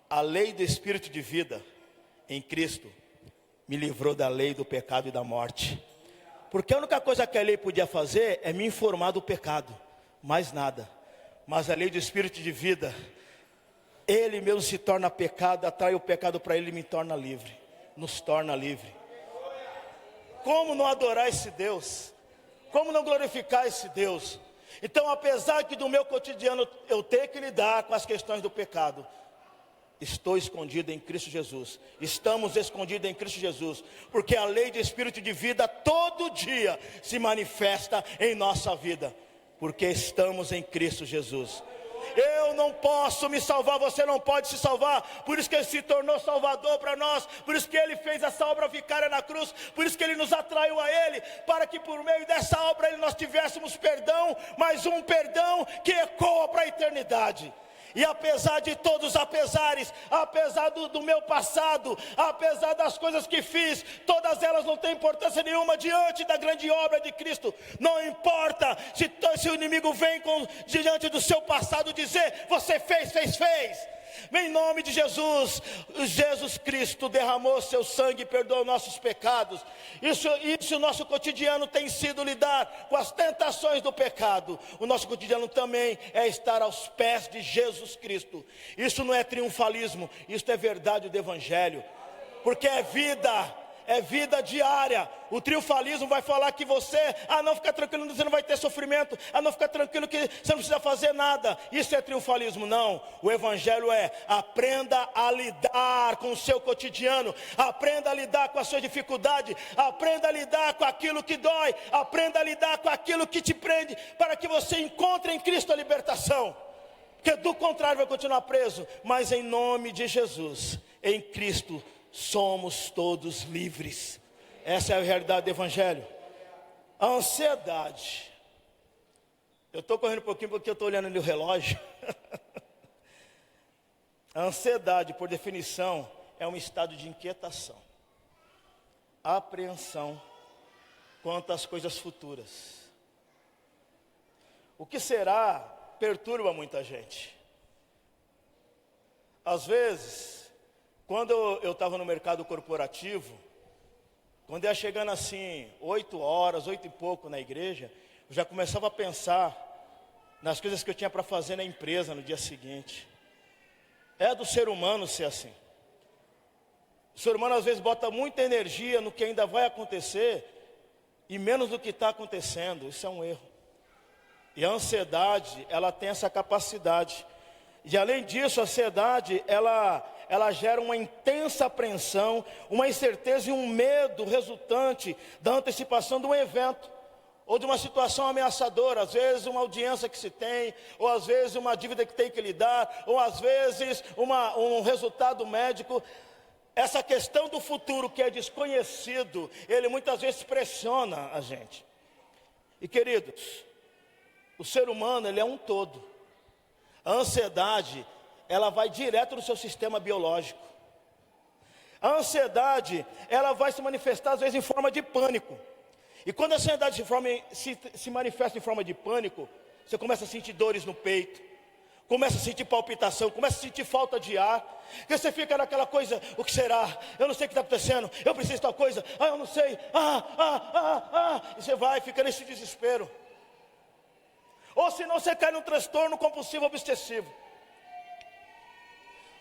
S2: a lei do Espírito de vida em Cristo me livrou da lei do pecado e da morte. Porque a única coisa que a lei podia fazer é me informar do pecado, mais nada. Mas a lei do Espírito de vida, Ele mesmo se torna pecado, atrai o pecado para Ele e me torna livre, nos torna livre. Como não adorar esse Deus? Como não glorificar esse Deus? Então, apesar que do meu cotidiano eu tenho que lidar com as questões do pecado, estou escondido em Cristo Jesus. Estamos escondidos em Cristo Jesus, porque a lei de Espírito de vida todo dia se manifesta em nossa vida, porque estamos em Cristo Jesus. Eu não posso me salvar, você não pode se salvar. Por isso que Ele se tornou Salvador para nós. Por isso que Ele fez essa obra vicária na cruz. Por isso que Ele nos atraiu a Ele, para que por meio dessa obra nós tivéssemos perdão, mas um perdão que ecoa para a eternidade. E apesar de todos os apesares, apesar do meu passado, apesar das coisas que fiz, todas elas não têm importância nenhuma diante da grande obra de Cristo. Não importa se o inimigo vem diante do seu passado dizer, você fez. Em nome de Jesus, Jesus Cristo derramou seu sangue e perdoou nossos pecados. Isso o nosso cotidiano tem sido lidar com as tentações do pecado. O nosso cotidiano também é estar aos pés de Jesus Cristo. Isso não é triunfalismo, isso é verdade do Evangelho. Porque é vida diária. O triunfalismo vai falar que você, não fica tranquilo, você não vai ter sofrimento, não fica tranquilo que você não precisa fazer nada. Isso é triunfalismo, não. O Evangelho é, aprenda a lidar com o seu cotidiano, aprenda a lidar com a sua dificuldade, aprenda a lidar com aquilo que dói, aprenda a lidar com aquilo que te prende, para que você encontre em Cristo a libertação. Porque do contrário vai continuar preso. Mas em nome de Jesus, em Cristo, somos todos livres. Essa é a realidade do Evangelho. A ansiedade. Eu estou correndo um pouquinho porque eu estou olhando ali o relógio. A ansiedade, por definição, é um estado de inquietação, apreensão quanto às coisas futuras. O que será perturba muita gente. Às vezes, quando eu estava no mercado corporativo, quando ia chegando assim, 8 horas, 8 e pouco na igreja, eu já começava a pensar nas coisas que eu tinha para fazer na empresa no dia seguinte. É do ser humano ser assim. O ser humano às vezes bota muita energia no que ainda vai acontecer e menos do que está acontecendo. Isso é um erro. E a ansiedade, ela tem essa capacidade. E além disso, a ansiedade, ela gera uma intensa apreensão, uma incerteza e um medo resultante da antecipação de um evento, ou de uma situação ameaçadora, às vezes uma audiência que se tem, ou às vezes uma dívida que tem que lidar, ou às vezes um resultado médico. Essa questão do futuro que é desconhecido, ele muitas vezes pressiona a gente. E queridos, o ser humano, ele é um todo. A ansiedade, ela vai direto no seu sistema biológico. A ansiedade, ela vai se manifestar às vezes em forma de pânico. E quando a ansiedade se manifesta em forma de pânico, você começa a sentir dores no peito, começa a sentir palpitação, começa a sentir falta de ar. E você fica naquela coisa, o que será? Eu não sei o que está acontecendo, eu preciso de tal coisa, eu não sei, E você vai, fica nesse desespero. Ou senão você cai num transtorno compulsivo obsessivo.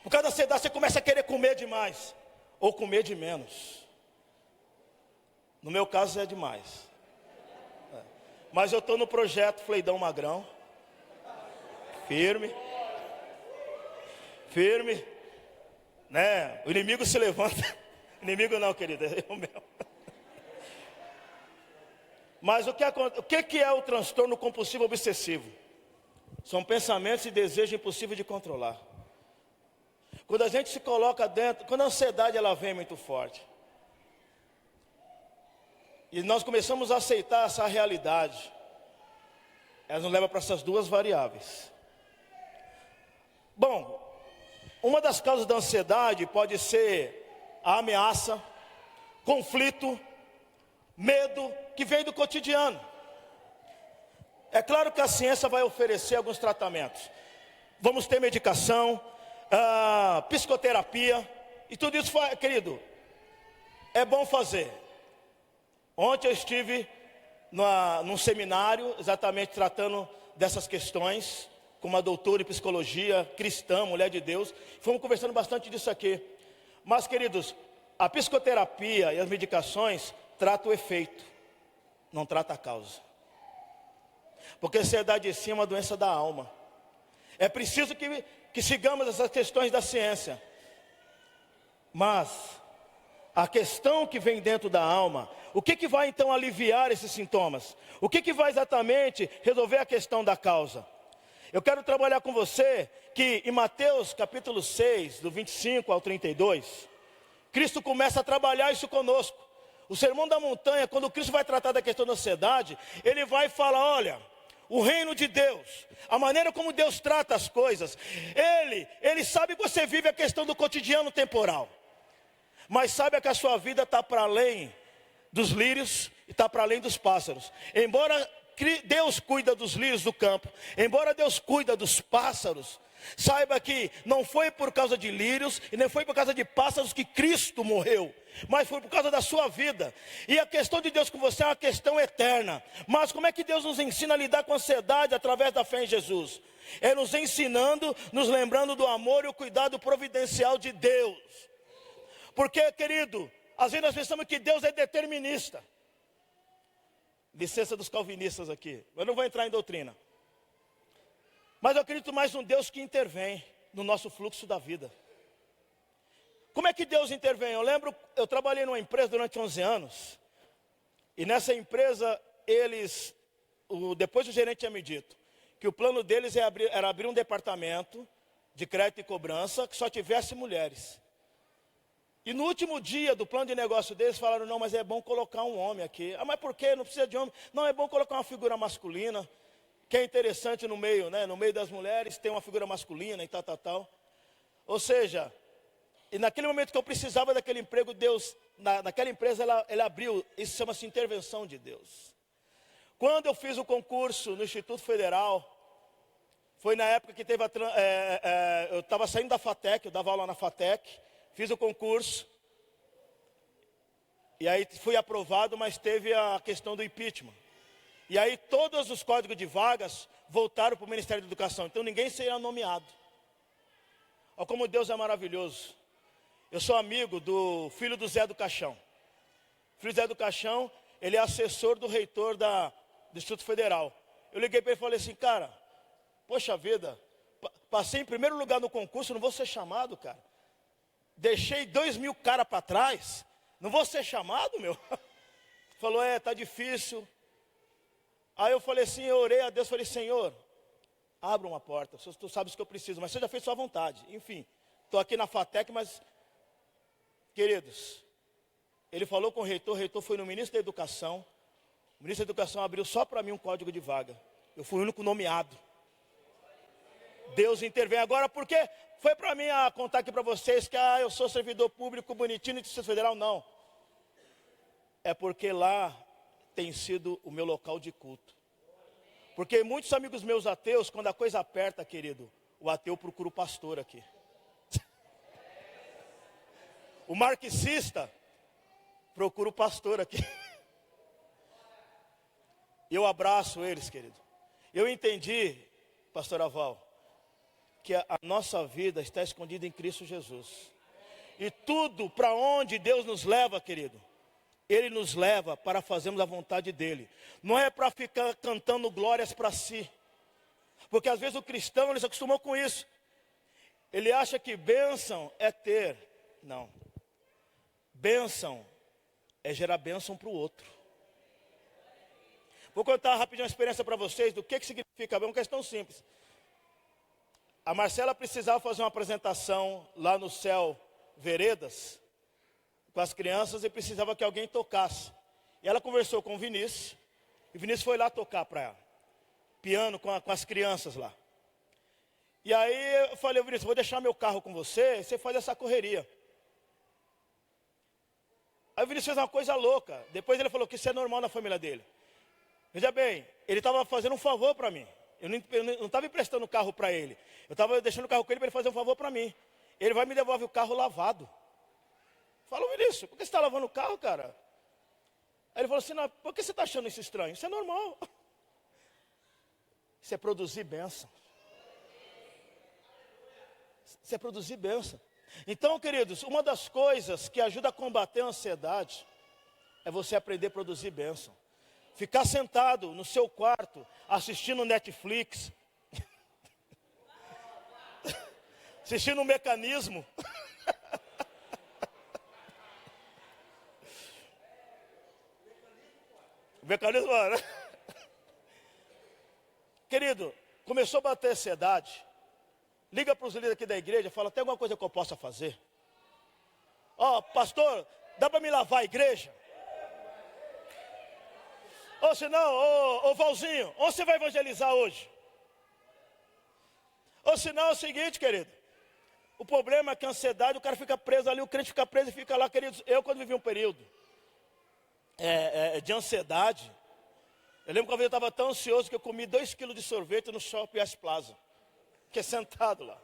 S2: Por causa da ansiedade você começa a querer comer demais, ou comer de menos. No meu caso é demais. Mas eu estou no projeto Fleidão Magrão. Firme. Né? O inimigo se levanta. Inimigo não, querida, é eu mesmo. Mas o que é o transtorno compulsivo obsessivo? São pensamentos e desejos impossíveis de controlar. Quando a gente se coloca dentro, quando a ansiedade ela vem muito forte, e nós começamos a aceitar essa realidade, ela nos leva para essas duas variáveis. Bom, uma das causas da ansiedade pode ser a ameaça, conflito, medo que vem do cotidiano. É claro que a ciência vai oferecer alguns tratamentos. Vamos ter medicação, psicoterapia, e tudo isso, querido, é bom fazer. Ontem eu estive num seminário, exatamente tratando dessas questões, com uma doutora em psicologia cristã, mulher de Deus. Fomos conversando bastante disso aqui. Mas, queridos, a psicoterapia e as medicações tratam o efeito, não trata a causa. Porque a ansiedade em si é uma doença da alma. É preciso que sigamos essas questões da ciência. Mas a questão que vem dentro da alma, o que vai então aliviar esses sintomas? O que vai exatamente resolver a questão da causa? Eu quero trabalhar com você que em Mateus capítulo 6, do 25 ao 32, Cristo começa a trabalhar isso conosco. O Sermão da Montanha, quando Cristo vai tratar da questão da ansiedade, ele vai falar, olha, o reino de Deus, a maneira como Deus trata as coisas. Ele sabe que você vive a questão do cotidiano temporal, mas sabe que a sua vida está para além dos lírios e está para além dos pássaros. Embora Deus cuida dos lírios do campo, embora Deus cuida dos pássaros, saiba que não foi por causa de lírios e nem foi por causa de pássaros que Cristo morreu, mas foi por causa da sua vida. E a questão de Deus com você é uma questão eterna. Mas como é que Deus nos ensina a lidar com a ansiedade através da fé em Jesus? É nos ensinando, nos lembrando do amor e o cuidado providencial de Deus. Porque, querido, às vezes nós pensamos que Deus é determinista. Licença dos calvinistas aqui, eu não vou entrar em doutrina. Mas eu acredito mais num Deus que intervém no nosso fluxo da vida. Como é que Deus intervém? Eu lembro, eu trabalhei numa empresa durante 11 anos. E nessa empresa, depois o gerente tinha me dito que o plano deles era abrir um departamento de crédito e cobrança que só tivesse mulheres. E no último dia do plano de negócio deles, falaram, não, mas é bom colocar um homem aqui. Ah, mas por quê? Não precisa de homem. Não, é bom colocar uma figura masculina, que é interessante no meio, né? No meio das mulheres, tem uma figura masculina e tal. Ou seja, e naquele momento que eu precisava daquele emprego, Deus, naquela empresa, ela abriu, isso chama-se intervenção de Deus. Quando eu fiz o concurso no Instituto Federal, foi na época que teve eu estava saindo da FATEC, eu dava aula na FATEC, fiz o concurso, e aí fui aprovado, mas teve a questão do impeachment. E aí todos os códigos de vagas voltaram para o Ministério da Educação, então ninguém seria nomeado. Olha como Deus é maravilhoso. Eu sou amigo do filho do Zé do Caixão. O filho do Zé do Caixão, ele é assessor do reitor do Instituto Federal. Eu liguei para ele e falei assim, cara, poxa vida, passei em primeiro lugar no concurso, não vou ser chamado, cara. Deixei 2.000 caras para trás, não vou ser chamado, meu. Falou, tá difícil. Aí eu falei assim, eu orei a Deus, falei, Senhor, abra uma porta, tu sabes que eu preciso, mas você já fez sua vontade. Enfim, estou aqui na FATEC, mas, queridos, ele falou com o reitor foi no ministro da Educação, o ministro da Educação abriu só para mim um código de vaga. Eu fui o único nomeado. Deus intervém. Agora, por quê? Foi para mim contar aqui para vocês que eu sou servidor público bonitinho do Distrito Federal, não. É porque lá tem sido o meu local de culto. Porque muitos amigos meus ateus, quando a coisa aperta, querido, o ateu procura o pastor aqui. O marxista procura o pastor aqui. Eu abraço eles, querido. Eu entendi, pastor Aval, que a nossa vida está escondida em Cristo Jesus. E tudo para onde Deus nos leva, querido, Ele nos leva para fazermos a vontade dEle. Não é para ficar cantando glórias para si. Porque às vezes o cristão, ele se acostumou com isso. Ele acha que bênção é ter. Não. Bênção é gerar bênção para o outro. Vou contar rapidinho uma experiência para vocês do que significa bênção. Uma questão simples. A Marcela precisava fazer uma apresentação lá no Céu Veredas, com as crianças, e precisava que alguém tocasse. E ela conversou com o Vinícius, e o Vinícius foi lá tocar para ela, piano com as crianças lá. E aí eu falei, Vinícius, vou deixar meu carro com você, você faz essa correria. Aí o Vinícius fez uma coisa louca, depois ele falou que isso é normal na família dele. Veja bem, ele estava fazendo um favor para mim. Eu não estava emprestando o carro para ele. Eu estava deixando o carro com ele para ele fazer um favor para mim. Ele vai me devolver o carro lavado. Falou, Vinícius, por que você está lavando o carro, cara? Aí ele falou assim, não, por que você está achando isso estranho? Isso é normal. Isso é produzir bênção. Isso é produzir bênção. Então, queridos, uma das coisas que ajuda a combater a ansiedade é você aprender a produzir bênção. Ficar sentado no seu quarto, assistindo Netflix, assistindo um Mecanismo. Mecanismo, né? Querido, começou a bater ansiedade. Liga para os líderes aqui da igreja, fala, tem alguma coisa que eu possa fazer? Pastor, dá para me lavar a igreja? Ou se não, ô Valzinho, onde você vai evangelizar hoje? Ou se não, é o seguinte, querido. O problema é que a ansiedade, o cara fica preso ali, o crente fica preso e fica lá, queridos. Eu, quando vivi um período de ansiedade, eu lembro que uma vez eu estava tão ansioso que eu comi 2 quilos de sorvete no Shopping West Plaza. Fiquei sentado lá.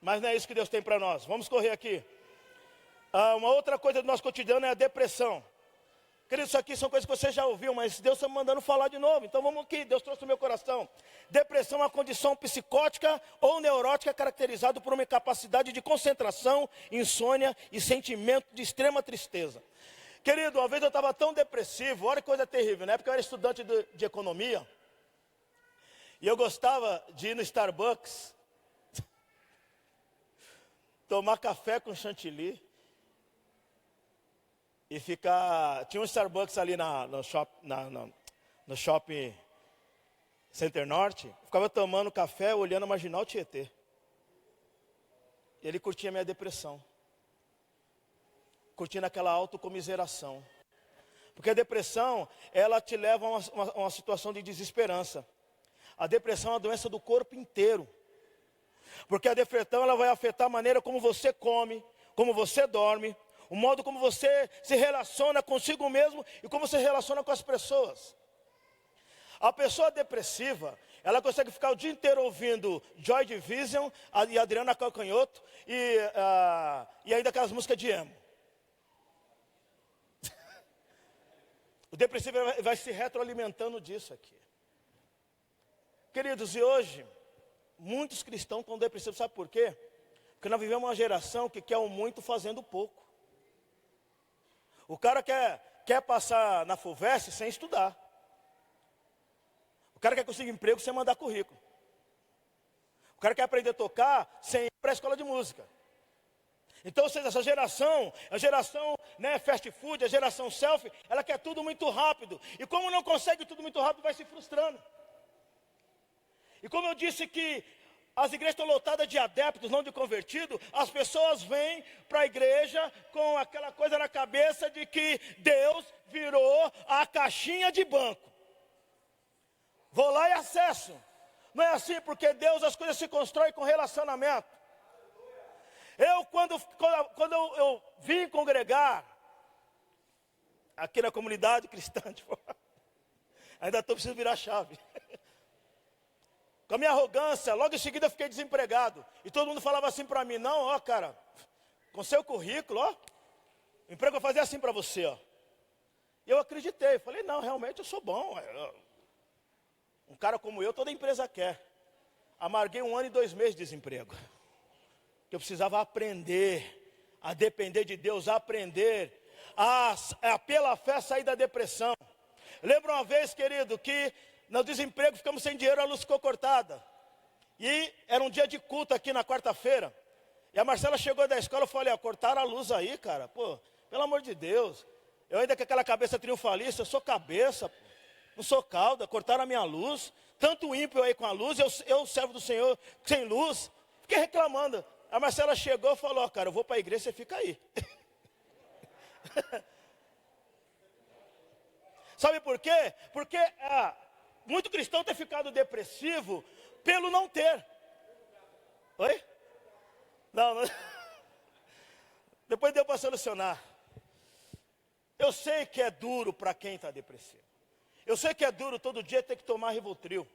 S2: Mas não é isso que Deus tem para nós. Vamos correr aqui. Uma outra coisa do nosso cotidiano é a depressão. Querido, isso aqui são coisas que você já ouviu, mas Deus está me mandando falar de novo. Então vamos aqui, Deus trouxe no meu coração. Depressão é uma condição psicótica ou neurótica caracterizada por uma incapacidade de concentração, insônia e sentimento de extrema tristeza. Querido, uma vez eu estava tão depressivo, olha que coisa terrível, né? Porque eu era estudante de economia. E eu gostava de ir no Starbucks, tomar café com chantilly. E ficar... Tinha um Starbucks ali no Shopping Center Norte. Ficava tomando café, olhando a Marginal Tietê. E ele curtia a minha depressão. Curtindo aquela autocomiseração. Porque a depressão, ela te leva a uma situação de desesperança. A depressão é uma doença do corpo inteiro. Porque a depressão, ela vai afetar a maneira como você come, como você dorme, o modo como você se relaciona consigo mesmo e como você se relaciona com as pessoas. A pessoa depressiva, ela consegue ficar o dia inteiro ouvindo Joy Division e Adriana Calcanhoto e ainda aquelas músicas de emo. O depressivo vai se retroalimentando disso aqui. Queridos, e hoje, muitos cristãos estão depressivos, sabe por quê? Porque nós vivemos uma geração que quer o muito fazendo o pouco. O cara quer passar na FUVEST sem estudar. O cara quer conseguir emprego sem mandar currículo. O cara quer aprender a tocar sem ir para a escola de música. Então, ou seja, essa geração, a geração fast food, a geração selfie, ela quer tudo muito rápido. E como não consegue tudo muito rápido, vai se frustrando. E como eu disse que as igrejas estão lotadas de adeptos, não de convertidos, as pessoas vêm para a igreja com aquela coisa na cabeça de que Deus virou a caixinha de banco. Vou lá e acesso. Não é assim, porque Deus, as coisas se constroem com relacionamento. Eu, quando eu vim congregar aqui na comunidade cristã, ainda preciso virar chave. Com a minha arrogância, logo em seguida eu fiquei desempregado. E todo mundo falava assim para mim, não, ó cara, com seu currículo, ó, o emprego vai fazer assim para você, ó. E eu acreditei, falei, não, realmente eu sou bom. Um cara como eu, toda empresa quer. Amarguei 1 ano e 2 meses de desemprego. Que eu precisava aprender a depender de Deus, aprender a pela fé sair da depressão. Lembro uma vez, querido, que no desemprego ficamos sem dinheiro, a luz ficou cortada. E era um dia de culto aqui na quarta-feira. E a Marcela chegou da escola, eu falei, cortaram a luz aí, cara. Pô, pelo amor de Deus. Eu ainda com aquela cabeça triunfalista, eu sou cabeça, não sou cauda, cortaram a minha luz. Tanto ímpio aí com a luz, eu servo do Senhor sem luz. Fiquei reclamando. A Marcela chegou e falou, cara, eu vou para a igreja, você fica aí. Sabe por quê? Porque muito cristão tem ficado depressivo pelo não ter. Oi? Não. Depois deu para solucionar. Eu sei que é duro para quem está depressivo. Eu sei que é duro todo dia ter que tomar Rivotril.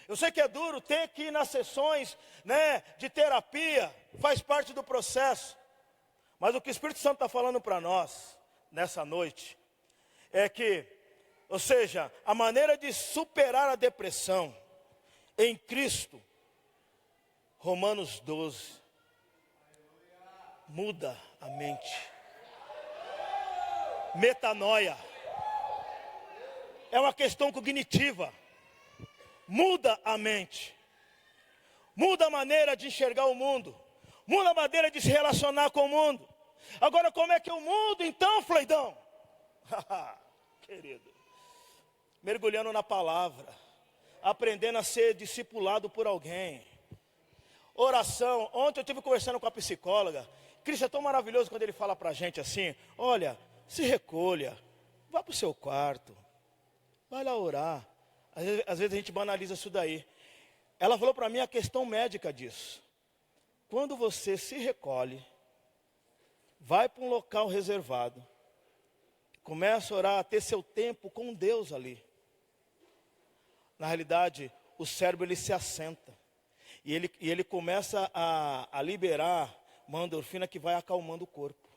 S2: Eu sei que é duro ter que ir nas sessões de terapia. Faz parte do processo. Mas o que o Espírito Santo está falando para nós, nessa noite, é que, ou seja, a maneira de superar a depressão em Cristo, Romanos 12, muda a mente. Metanoia. É uma questão cognitiva. Muda a mente. Muda a maneira de enxergar o mundo. Muda a maneira de se relacionar com o mundo. Agora, como é que eu mudo então, Floydão? Querido, mergulhando na palavra, aprendendo a ser discipulado por alguém. Oração. Ontem eu estive conversando com a psicóloga. Cristo é tão maravilhoso quando ele fala para a gente assim, olha, se recolha, Vá para o seu quarto. Vai lá orar. Às vezes a gente banaliza isso daí. Ela falou para mim a questão médica disso. Quando você se recolhe, vai para um local reservado, começa a orar, a ter seu tempo com Deus ali. Na realidade, o cérebro ele se assenta. E ele começa a liberar uma endorfina que vai acalmando o corpo.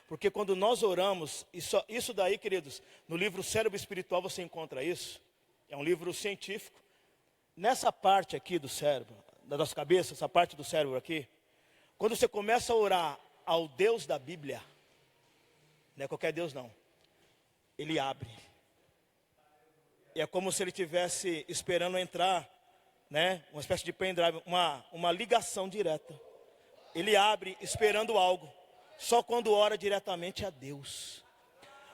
S2: Porque quando nós oramos, isso daí, queridos, no livro Cérebro Espiritual você encontra isso. É um livro científico. Nessa parte aqui do cérebro, da nossa cabeça, essa parte do cérebro aqui, quando você começa a orar ao Deus da Bíblia, não é qualquer Deus não, ele abre. E é como se ele estivesse esperando entrar, né, uma espécie de pendrive, uma ligação direta. Ele abre esperando algo, só quando ora diretamente a Deus.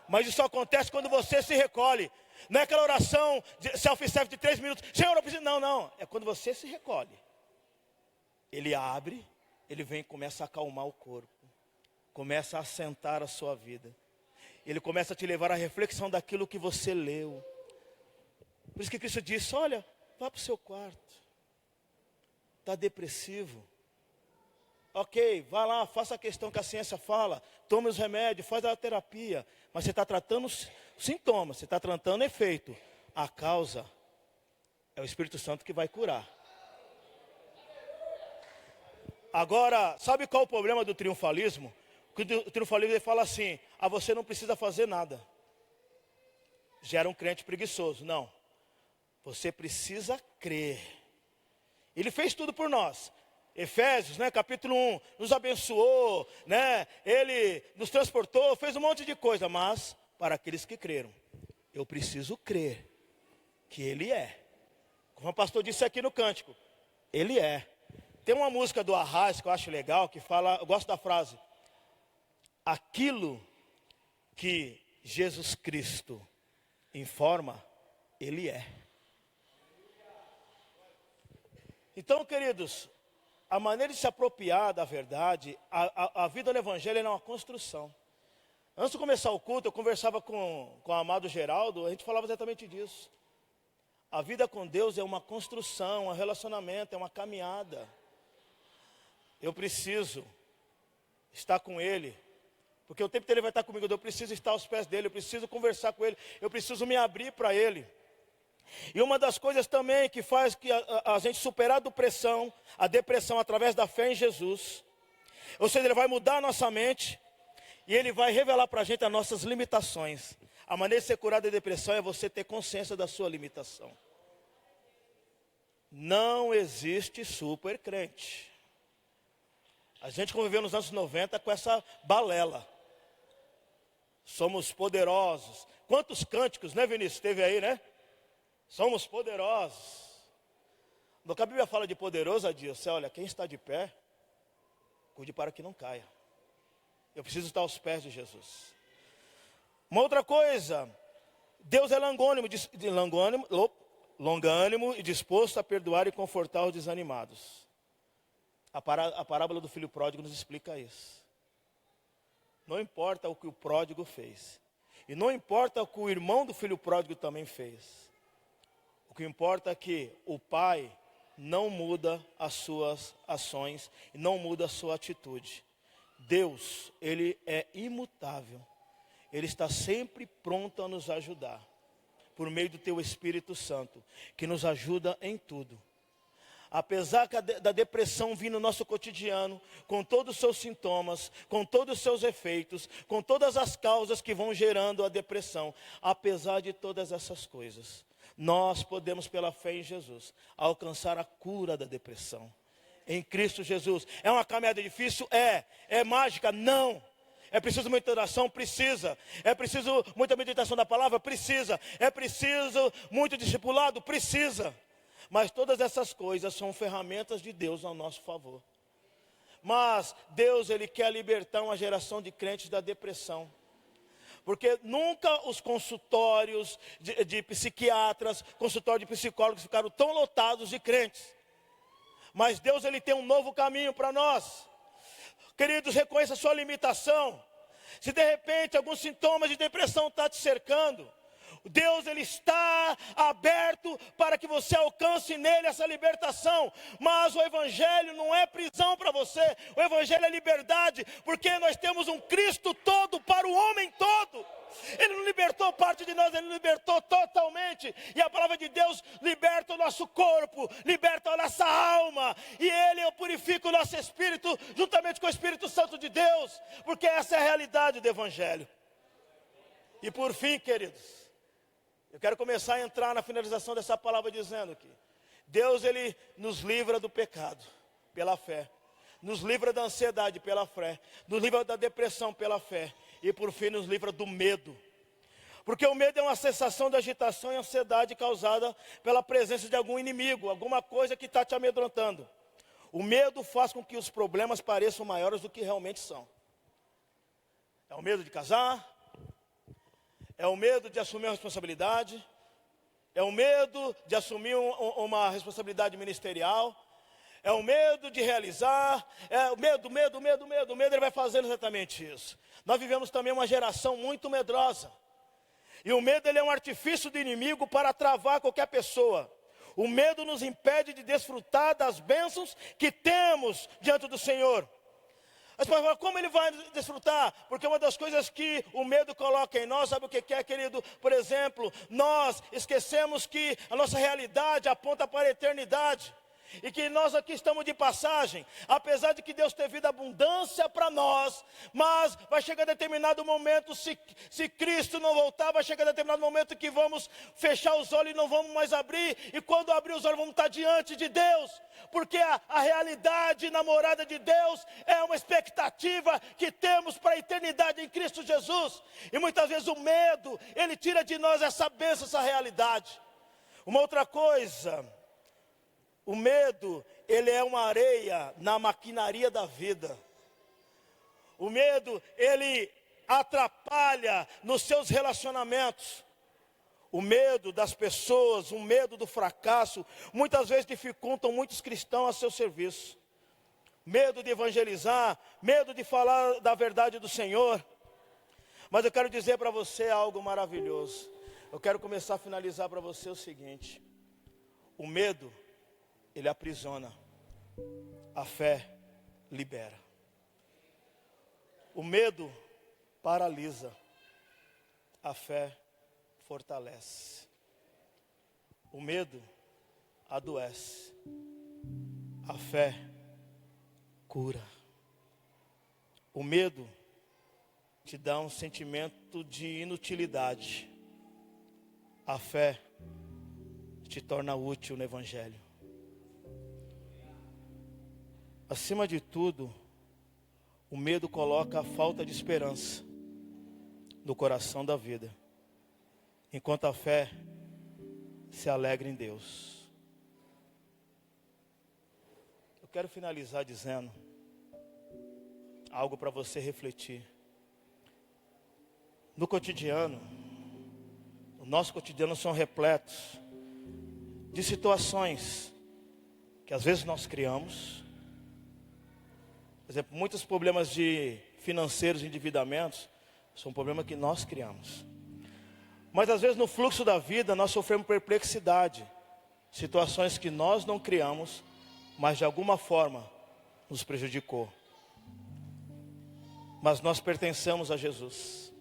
S2: Mas isso acontece quando você se recolhe. Não é aquela oração self-service de 3 minutos. Senhor, eu preciso. Não. É quando você se recolhe. Ele abre, ele vem e começa a acalmar o corpo. Começa a assentar a sua vida. Ele começa a te levar à reflexão daquilo que você leu. Por isso que Cristo disse, olha, vá para o seu quarto. Está depressivo. Ok, vá lá, faça a questão que a ciência fala. Tome os remédios, faz a terapia. Mas você está tratando os sintomas, você está tratando o efeito. A causa é o Espírito Santo que vai curar. Agora, sabe qual é o problema do triunfalismo? O triunfalismo ele fala assim, você não precisa fazer nada. Gera um crente preguiçoso. Não, você precisa crer. Ele fez tudo por nós. Efésios, né, capítulo 1, nos abençoou, né, ele nos transportou, fez um monte de coisa, mas para aqueles que creram, eu preciso crer que ele é. Como o pastor disse aqui no cântico, ele é. Tem uma música do Arraiz que eu acho legal, que fala, eu gosto da frase, aquilo que Jesus Cristo informa, ele é. Então, queridos, a maneira de se apropriar da verdade, a vida no Evangelho é uma construção. Antes de começar o culto, eu conversava com o amado Geraldo, a gente falava exatamente disso. A vida com Deus é uma construção, um relacionamento, é uma caminhada. Eu preciso estar com Ele, porque o tempo inteiro Ele vai estar comigo, eu preciso estar aos pés dEle, eu preciso conversar com Ele, eu preciso me abrir para Ele. E uma das coisas também que faz que a gente superar a depressão através da fé em Jesus, ou seja, Ele vai mudar a nossa mente e Ele vai revelar para a gente as nossas limitações. A maneira de ser curado da depressão é você ter consciência da sua limitação. Não existe super crente. A gente conviveu nos anos 90 com essa balela. Somos poderosos. Quantos cânticos, né, Vinícius? Teve aí, né? Somos poderosos. No que a Bíblia fala de poderoso, Adilson, olha, quem está de pé, cuide para que não caia. Eu preciso estar aos pés de Jesus. Uma outra coisa, Deus é longânimo e disposto a perdoar e confortar os desanimados. A parábola do filho pródigo nos explica isso. Não importa o que o pródigo fez. E não importa o que o irmão do filho pródigo também fez. O que importa é que o pai não muda as suas ações, e não muda a sua atitude. Deus, Ele é imutável. Ele está sempre pronto a nos ajudar. Por meio do Teu Espírito Santo, que nos ajuda em tudo. Apesar da depressão vir no nosso cotidiano, com todos os seus sintomas, com todos os seus efeitos, com todas as causas que vão gerando a depressão, apesar de todas essas coisas, nós podemos, pela fé em Jesus, alcançar a cura da depressão. Em Cristo Jesus. É uma caminhada difícil? É mágica? Não. É preciso muita oração? Precisa. É preciso muita meditação da palavra? Precisa. É preciso muito discipulado? Precisa. Mas todas essas coisas são ferramentas de Deus ao nosso favor. Mas Deus, Ele quer libertar uma geração de crentes da depressão. Porque nunca os consultórios de psiquiatras, consultórios de psicólogos ficaram tão lotados de crentes. Mas Deus, Ele tem um novo caminho para nós. Queridos, reconheça a sua limitação. Se de repente alguns sintomas de depressão estão te cercando, Deus, Ele está aberto para que você alcance nele essa libertação. Mas o Evangelho não é prisão para você, o Evangelho é liberdade, porque nós temos um Cristo todo para o homem todo. Ele não libertou parte de nós, Ele libertou totalmente. E a palavra de Deus liberta o nosso corpo, liberta a nossa alma, e Ele purifica o nosso espírito, juntamente com o Espírito Santo de Deus, porque essa é a realidade do Evangelho. E por fim, queridos, eu quero começar a entrar na finalização dessa palavra dizendo que Deus, Ele nos livra do pecado pela fé, nos livra da ansiedade pela fé, nos livra da depressão pela fé, e por fim nos livra do medo. Porque o medo é uma sensação de agitação e ansiedade causada pela presença de algum inimigo, alguma coisa que está te amedrontando. O medo faz com que os problemas pareçam maiores do que realmente são. É o medo de casar, é o medo de assumir uma responsabilidade, é o medo de assumir uma responsabilidade ministerial, é o medo de realizar, é o medo, ele vai fazendo exatamente isso. Nós vivemos também uma geração muito medrosa, e o medo, ele é um artifício do inimigo para travar qualquer pessoa. O medo nos impede de desfrutar das bênçãos que temos diante do Senhor. Mas como ele vai desfrutar? Porque uma das coisas que o medo coloca em nós, sabe o que é, querido? Por exemplo, nós esquecemos que a nossa realidade aponta para a eternidade. E que nós aqui estamos de passagem, apesar de que Deus tem vida abundância para nós, mas vai chegar determinado momento, se Cristo não voltar, vai chegar determinado momento que vamos fechar os olhos e não vamos mais abrir, e quando abrir os olhos vamos estar diante de Deus, porque a realidade na morada de Deus é uma expectativa que temos para a eternidade em Cristo Jesus, e muitas vezes o medo, ele tira de nós essa bênção, essa realidade. Uma outra coisa, o medo, ele é uma areia na maquinaria da vida. O medo, ele atrapalha nos seus relacionamentos. O medo das pessoas, o medo do fracasso, muitas vezes dificultam muitos cristãos a seu serviço. Medo de evangelizar, medo de falar da verdade do Senhor. Mas eu quero dizer para você algo maravilhoso. Eu quero começar a finalizar para você o seguinte: o medo, ele aprisiona, a fé libera. O medo paralisa, a fé fortalece. O medo adoece, a fé cura. O medo te dá um sentimento de inutilidade, a fé te torna útil no Evangelho. Acima de tudo, o medo coloca a falta de esperança no coração da vida, enquanto a fé se alegra em Deus. Eu quero finalizar dizendo algo para você refletir. No cotidiano, o nosso cotidiano são repletos de situações que às vezes nós criamos. Por exemplo, muitos problemas de financeiros e endividamentos são problemas que nós criamos. Mas às vezes no fluxo da vida nós sofremos perplexidade. Situações que nós não criamos, mas de alguma forma nos prejudicou. Mas nós pertencemos a Jesus.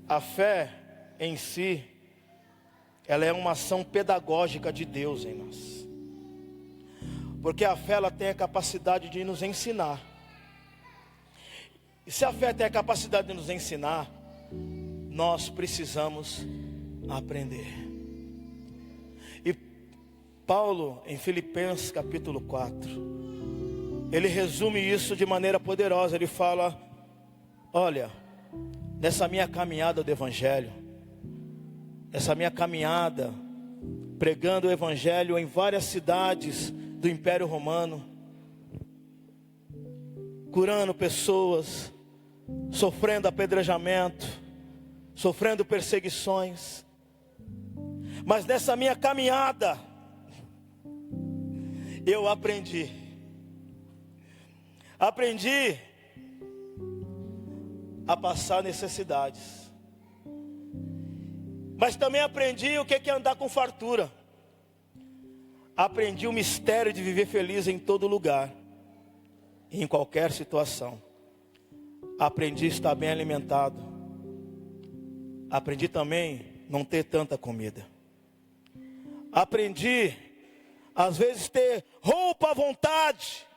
S2: A fé em si, ela é uma ação pedagógica de Deus em nós. Porque a fé, ela tem a capacidade de nos ensinar. E se a fé tem a capacidade de nos ensinar, nós precisamos aprender. E Paulo, em Filipenses capítulo 4, ele resume isso de maneira poderosa. Ele fala: olha, nessa minha caminhada do Evangelho, essa minha caminhada pregando o Evangelho em várias cidades do Império Romano, curando pessoas, sofrendo apedrejamento, sofrendo perseguições. Mas nessa minha caminhada, eu aprendi a passar necessidades. Mas também aprendi o que é andar com fartura. Aprendi o mistério de viver feliz em todo lugar, em qualquer situação. Aprendi a estar bem alimentado. Aprendi também não ter tanta comida. Aprendi, às vezes, ter roupa à vontade.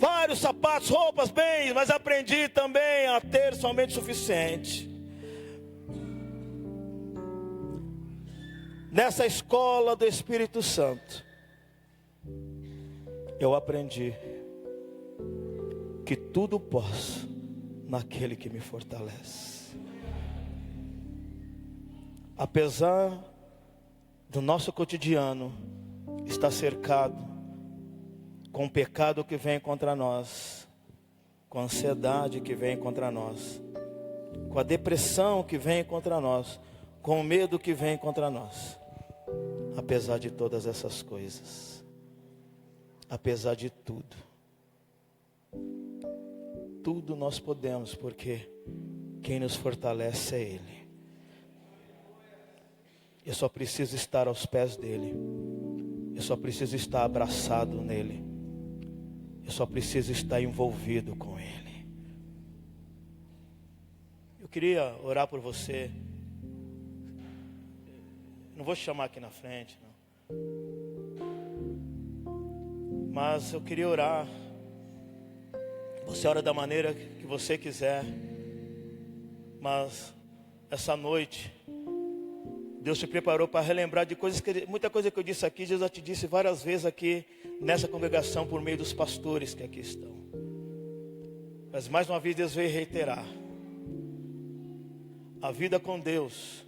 S2: Vários sapatos, roupas, bens, mas aprendi também a ter somente o suficiente. Nessa escola do Espírito Santo, eu aprendi que tudo posso naquele que me fortalece. Apesar do nosso cotidiano estar cercado com o pecado que vem contra nós, com a ansiedade que vem contra nós, com a depressão que vem contra nós, com o medo que vem contra nós, apesar de todas essas coisas, apesar de tudo, tudo nós podemos, porque quem nos fortalece é Ele. Eu só preciso estar aos pés dEle. Eu só preciso estar abraçado nele. Eu só preciso estar envolvido com Ele. Eu queria orar por você. Não vou te chamar aqui na frente, não. Mas eu queria orar. Você ora da maneira que você quiser. Mas essa noite Deus te preparou para relembrar de coisas muita coisa que eu disse aqui, Jesus já te disse várias vezes aqui nessa congregação por meio dos pastores que aqui estão. Mas mais uma vez Deus veio reiterar. A vida com Deus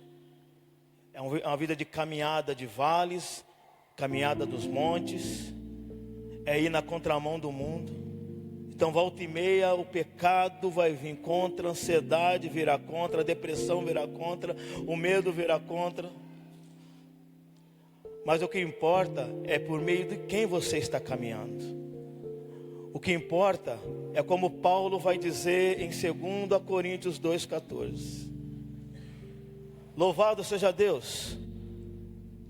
S2: é uma vida de caminhada de vales, caminhada dos montes, é ir na contramão do mundo. Então volta e meia o pecado vai vir contra, a ansiedade virá contra, a depressão virá contra, o medo virá contra. Mas o que importa é por meio de quem você está caminhando. O que importa é como Paulo vai dizer em 2 Coríntios 2,14. Louvado seja Deus,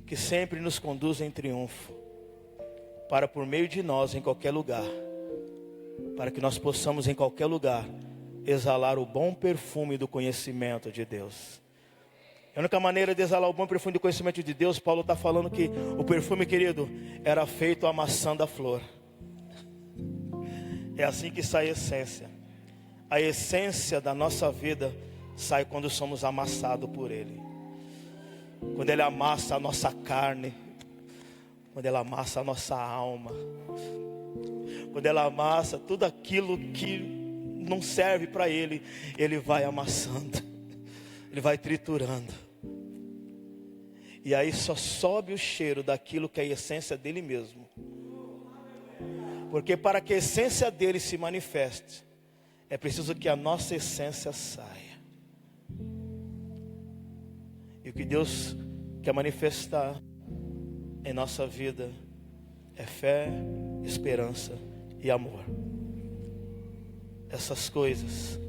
S2: que sempre nos conduz em triunfo, para por meio de nós em qualquer lugar, para que nós possamos em qualquer lugar exalar o bom perfume do conhecimento de Deus. A única maneira de exalar o bom perfume do conhecimento de Deus, Paulo está falando que o perfume, querido, era feito amassando a flor. É assim que sai a essência. A essência da nossa vida sai quando somos amassados por Ele. Quando Ele amassa a nossa carne, quando Ele amassa a nossa alma, quando Ele amassa tudo aquilo que não serve para Ele, Ele vai amassando, Ele vai triturando. E aí só sobe o cheiro daquilo que é a essência dele mesmo. Porque para que a essência dele se manifeste, é preciso que a nossa essência saia. E o que Deus quer manifestar em nossa vida é fé, esperança e amor. Essas coisas,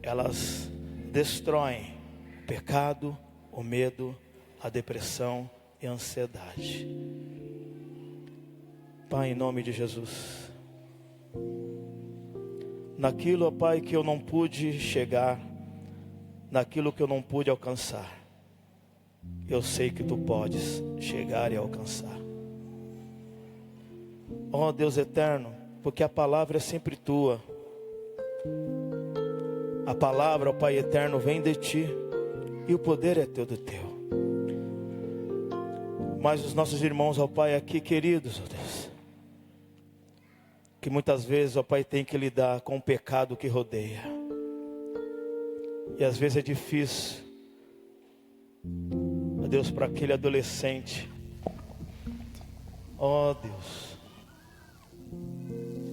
S2: elas destroem o pecado, o medo, a depressão e a ansiedade. Pai, em nome de Jesus, naquilo, ó Pai, que eu não pude chegar, naquilo que eu não pude alcançar, eu sei que Tu podes chegar e alcançar. Ó Deus eterno, porque a palavra é sempre Tua. A palavra, ó Pai eterno, vem de Ti, e o poder é todo Teu. Mas os nossos irmãos, ó Pai, aqui queridos, ó Deus, que muitas vezes, ó Pai, tem que lidar com o pecado que rodeia. E às vezes é difícil, ó Deus, para aquele adolescente, ó Deus,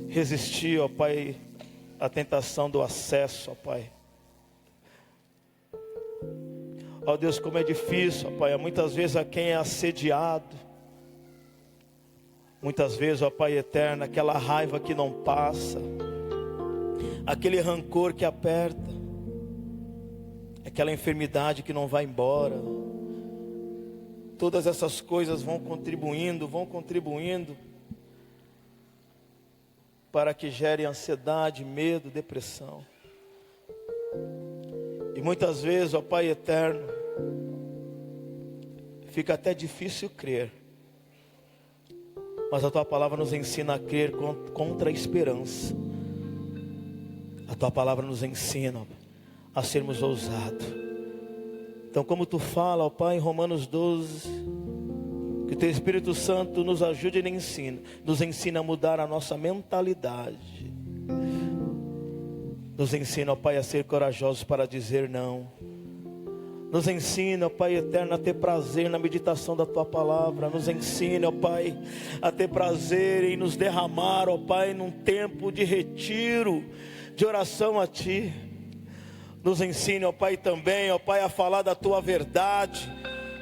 S2: resistir, ó Pai, à tentação do acesso, ó Pai. Ó Deus, como é difícil, ó Pai, muitas vezes a quem é assediado, muitas vezes, ó Pai eterno, aquela raiva que não passa, aquele rancor que aperta, aquela enfermidade que não vai embora. Todas essas coisas vão contribuindo para que gere ansiedade, medo, depressão. E muitas vezes, ó Pai eterno, fica até difícil crer, mas a Tua palavra nos ensina a crer contra a esperança. A Tua palavra nos ensina a sermos ousados. Então, como Tu fala, ó Pai, em Romanos 12, que Teu Espírito Santo nos ajude e nos ensina a mudar a nossa mentalidade. Nos ensina, ó Pai, a ser corajosos para dizer não. Nos ensina, ó Pai eterno, a ter prazer na meditação da Tua palavra. Nos ensina, ó Pai, a ter prazer em nos derramar, ó Pai, num tempo de retiro, de oração a Ti. Nos ensina, ó Pai, também, ó Pai, a falar da Tua verdade,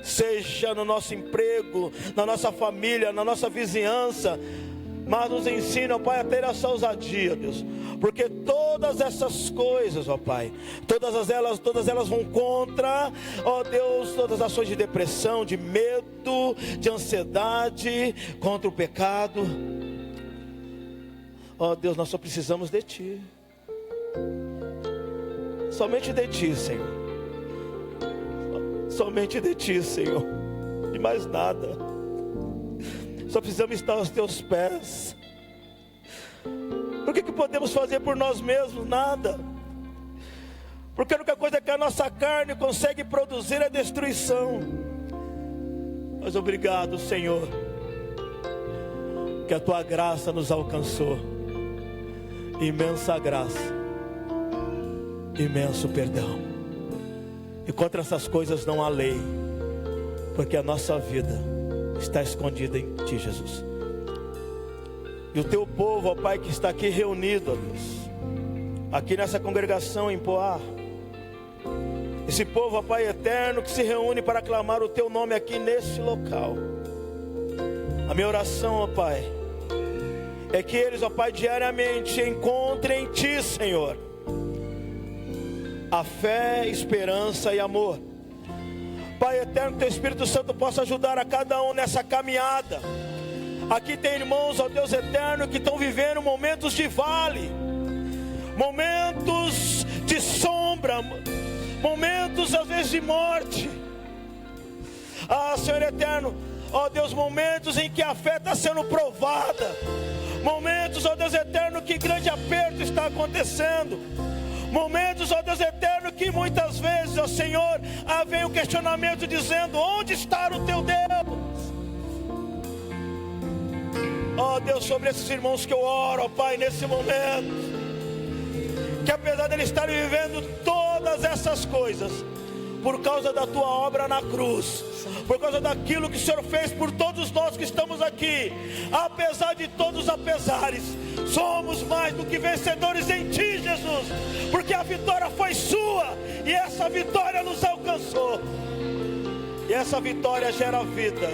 S2: seja no nosso emprego, na nossa família, na nossa vizinhança. Mas nos ensina, ó Pai, a ter essa ousadia, Deus, porque todas essas coisas, ó Pai, todas elas vão contra, ó Deus, todas as ações de depressão, de medo, de ansiedade, contra o pecado. Ó Deus, nós só precisamos de Ti, somente de Ti, Senhor, somente de Ti, Senhor, de mais nada. Só precisamos estar aos Teus pés. Por que podemos fazer por nós mesmos? Nada. Porque a única coisa que a nossa carne consegue produzir é destruição. Mas obrigado, Senhor, que a Tua graça nos alcançou. Imensa graça, imenso perdão. E contra essas coisas não há lei, porque a nossa vida está escondida em Ti, Jesus. E o Teu povo, ó Pai, que está aqui reunido, ó Deus, aqui nessa congregação em Poá, esse povo, ó Pai eterno, que se reúne para clamar o Teu nome aqui nesse local. A minha oração, ó Pai, é que eles, ó Pai, diariamente encontrem em Ti, Senhor, a fé, esperança e amor. Pai eterno, que Teu Espírito Santo possa ajudar a cada um nessa caminhada. Aqui tem irmãos, ó Deus eterno, que estão vivendo momentos de vale, momentos de sombra, momentos às vezes de morte. Ah, Senhor eterno, ó Deus, momentos em que a fé está sendo provada, momentos, ó Deus eterno, que grande aperto está acontecendo, momentos, ó Deus eterno, que muitas vezes, ó Senhor, vem o questionamento dizendo: onde está o Teu Deus? Ó Deus, sobre esses irmãos que eu oro, ó Pai, nesse momento, que apesar de eles estarem vivendo todas essas coisas, por causa da Tua obra na cruz, por causa daquilo que o Senhor fez por todos nós que estamos aqui, apesar de todos os apesares, somos mais do que vencedores em Ti, Jesus, porque a vitória foi Sua, e essa vitória nos alcançou, e essa vitória gera vida,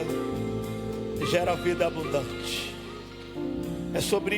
S2: e gera vida abundante. É sobre